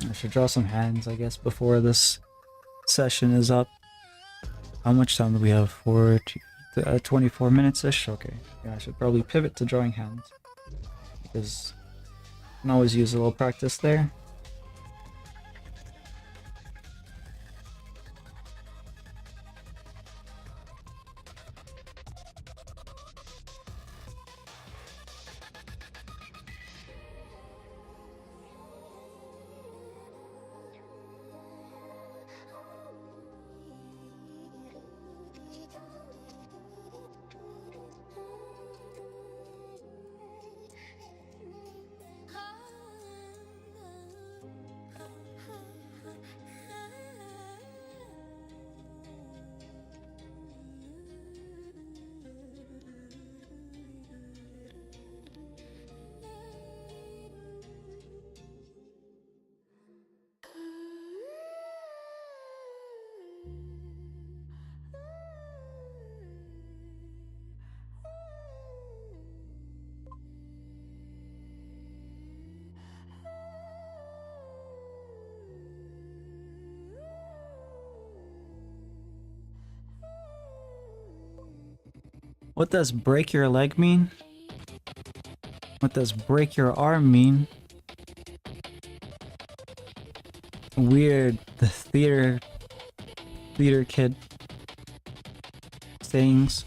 I should draw some hands, I guess, before this session is up. How much time do we have? 24 minutes-ish? Okay. Yeah, I should probably pivot to drawing hands. Because I can always use a little practice there. What does break your leg mean? What does break your arm mean? Weird. The theater kid sayings.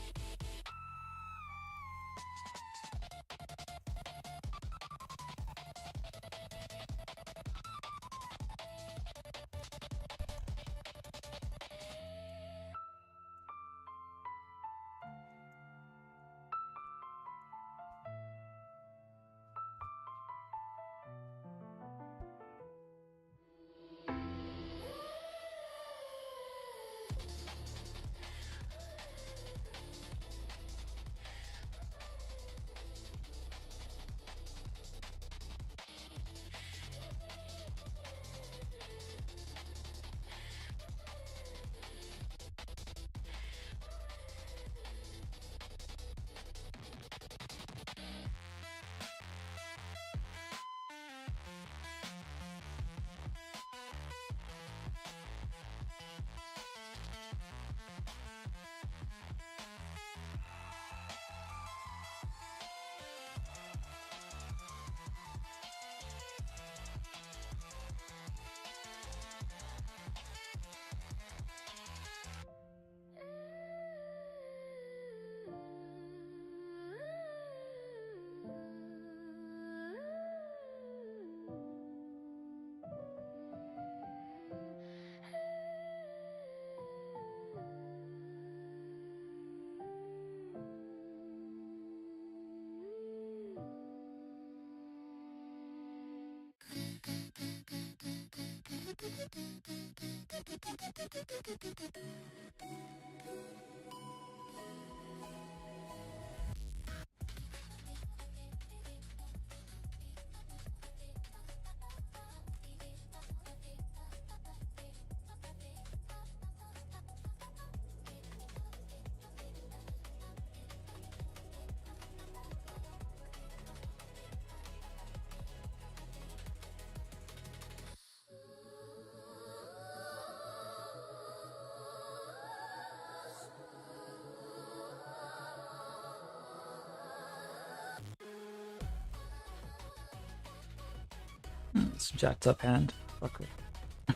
It's jacked up hand. Fuck it.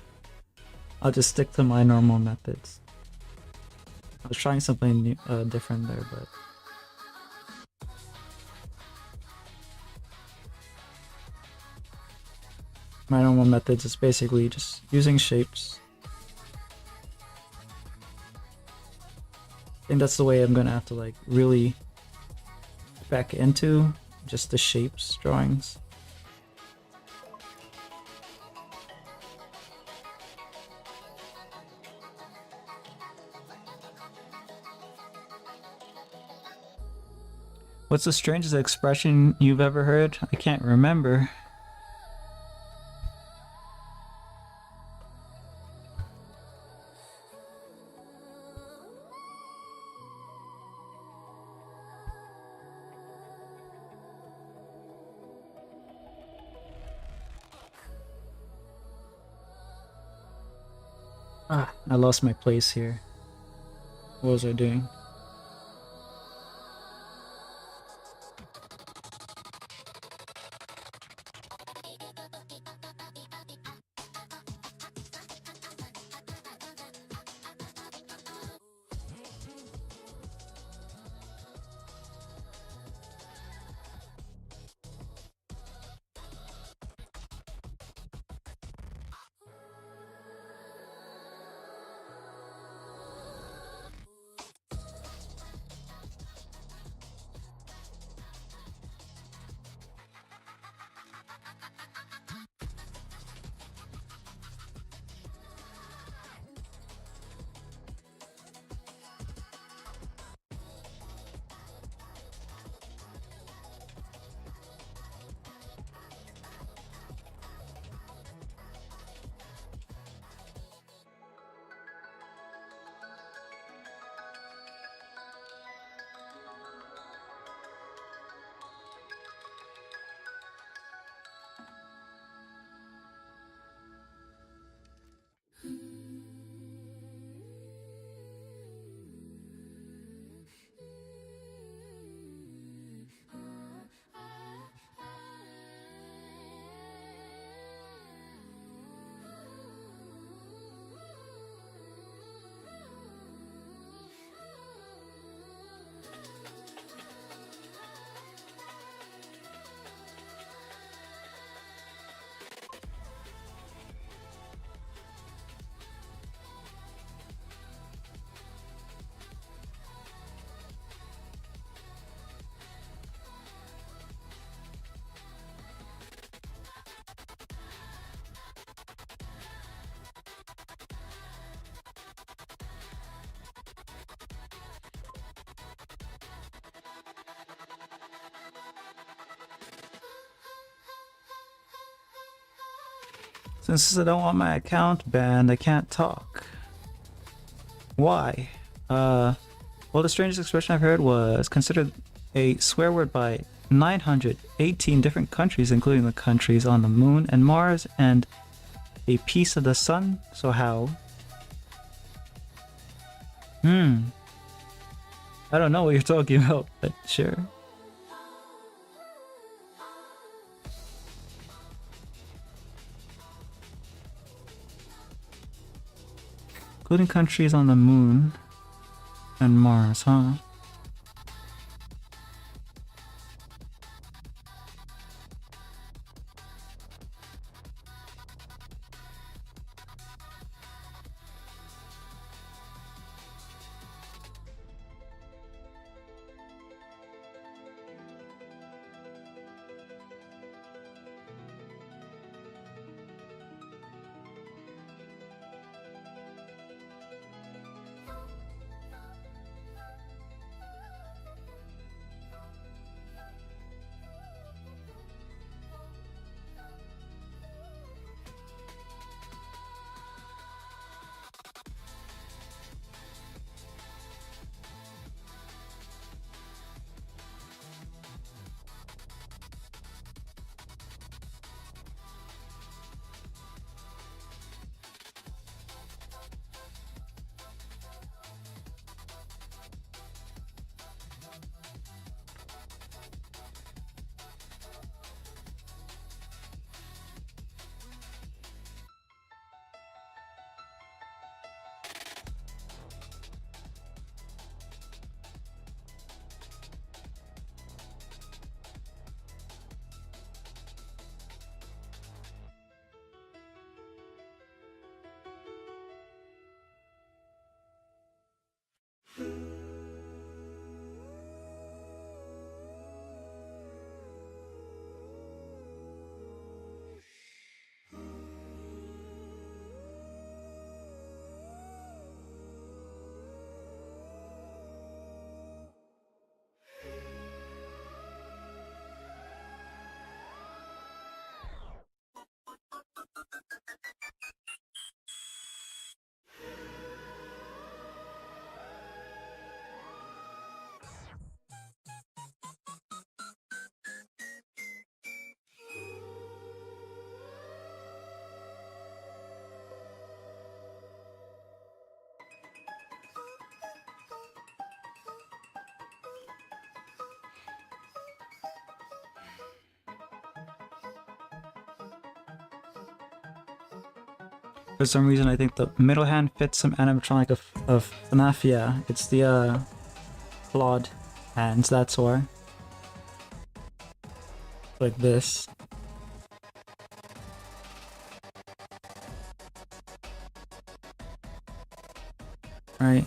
I'll just stick to my normal methods. I was trying something new, different there, but my normal methods is basically just using shapes. I think that's the way I'm gonna have to like really back into just the shapes drawings. What's the strangest expression you've ever heard? I can't remember. Ah, I lost my place here. What was I doing? Since I don't want my account banned, I can't talk. Why? Well, the strangest expression I've heard was considered a swear word by 918 different countries, including the countries on the moon and Mars, and a piece of the sun. So how? I don't know what you're talking about, but sure. Including countries on the moon and Mars, huh? For some reason, I think the middle hand fits some animatronic of FNAF. Yeah, it's the clawed hands, that's why. Like this. Right.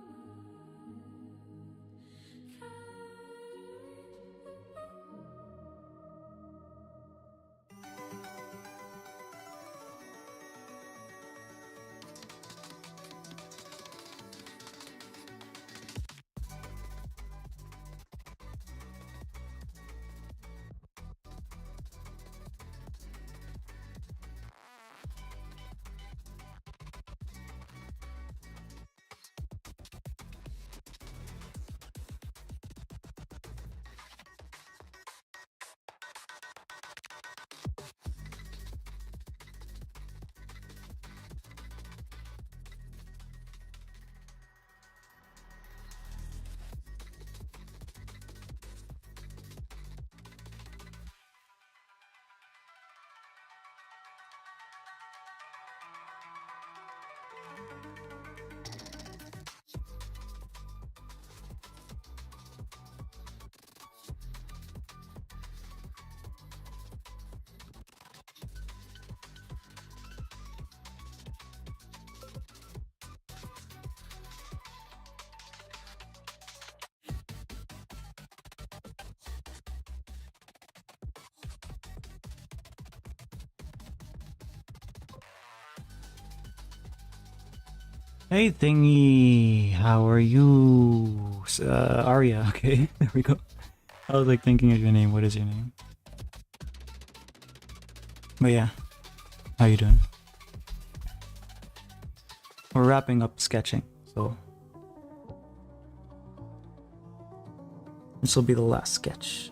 Hey thingy, how are you? Arya, okay, there we go. I was like thinking of your name. What is your name? But yeah, how you doing? We're wrapping up sketching, so this will be the last sketch.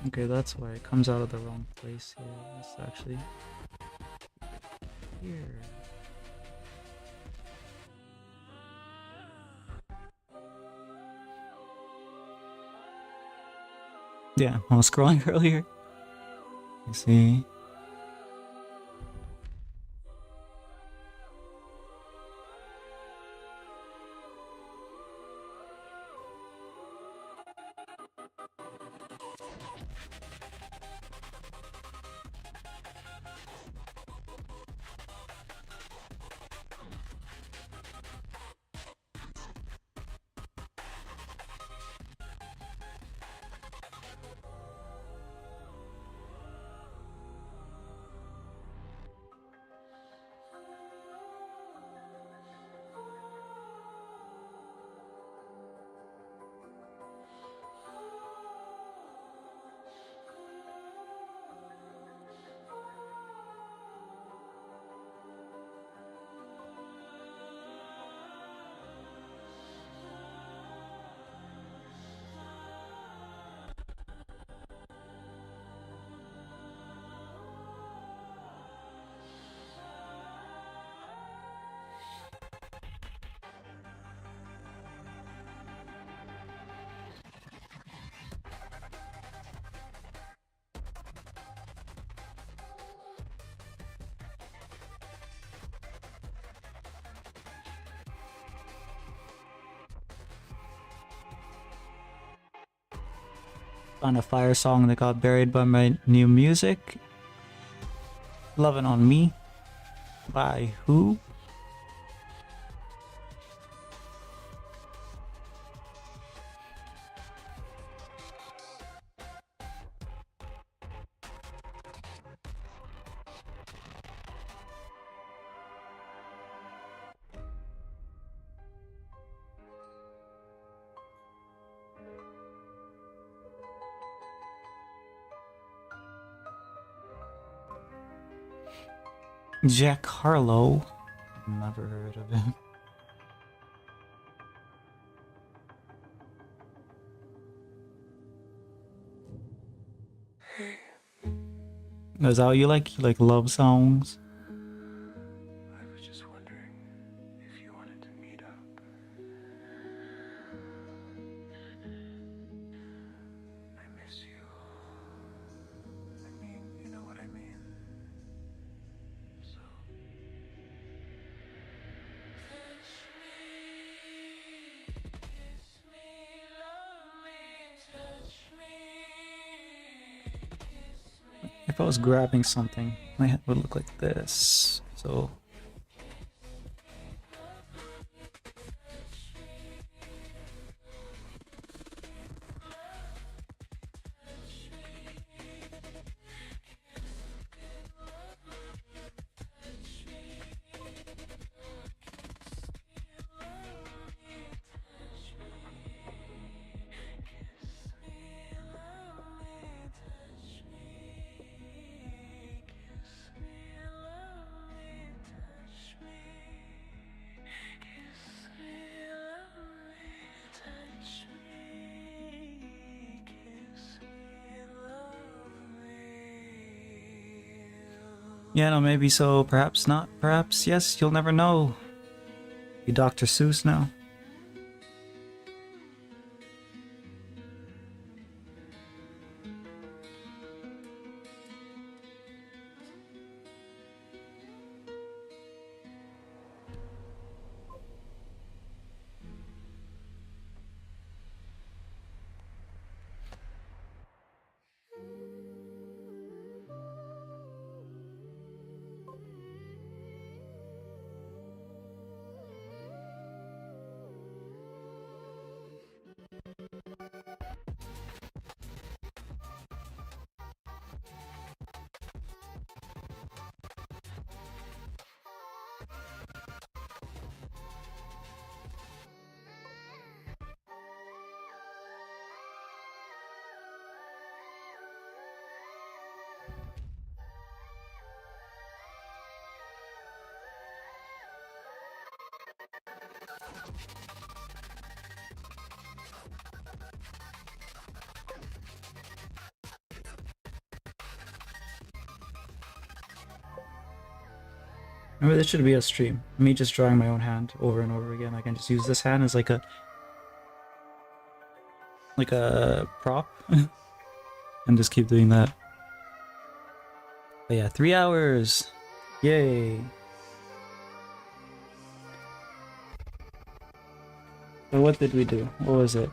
Okay, that's why it comes out of the wrong place here. It's actually here. Yeah, I was scrolling earlier. You see? Found a fire song that got buried by my new music. Loving on Me. By who? Jack Harlow. Never heard of him. Is that what you like? You like love songs? I was just wondering if you wanted to meet up. I miss you. I mean, you know what I mean. So. Kiss me, love me, touch me, kiss me. If I was grabbing something, my head would look like this. So yeah, no, maybe so, perhaps not, perhaps yes, you'll never know. You Dr. Seuss now. Maybe this should be a stream. Me just drawing my own hand over and over again. I can just use this hand as like a prop and just keep doing that. But yeah, 3 hours. Yay. So what did we do? What was it?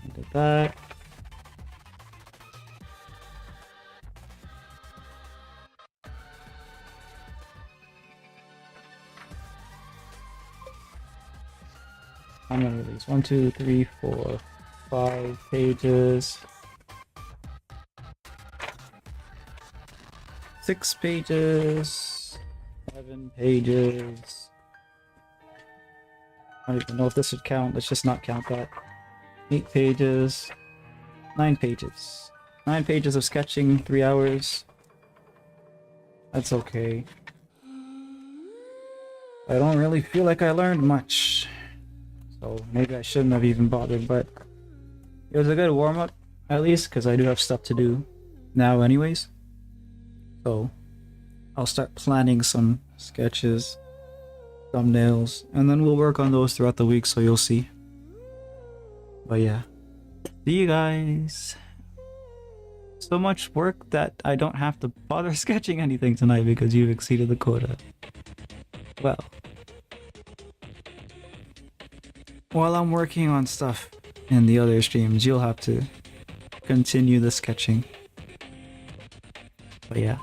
We did that. How many of these? 1, 2, 3, 4, 5 pages. 6 pages. 7 pages. I don't even know if this would count. Let's just not count that. 8 pages. 9 pages. 9 pages of sketching, 3 hours. That's okay. I don't really feel like I learned much. So maybe I shouldn't have even bothered, but it was a good warm-up, at least, because I do have stuff to do now anyways. So I'll start planning some sketches, thumbnails, and then we'll work on those throughout the week, so you'll see. But yeah, see you guys. So much work that I don't have to bother sketching anything tonight because you've exceeded the quota. Well, while I'm working on stuff in the other streams, you'll have to continue the sketching. But yeah.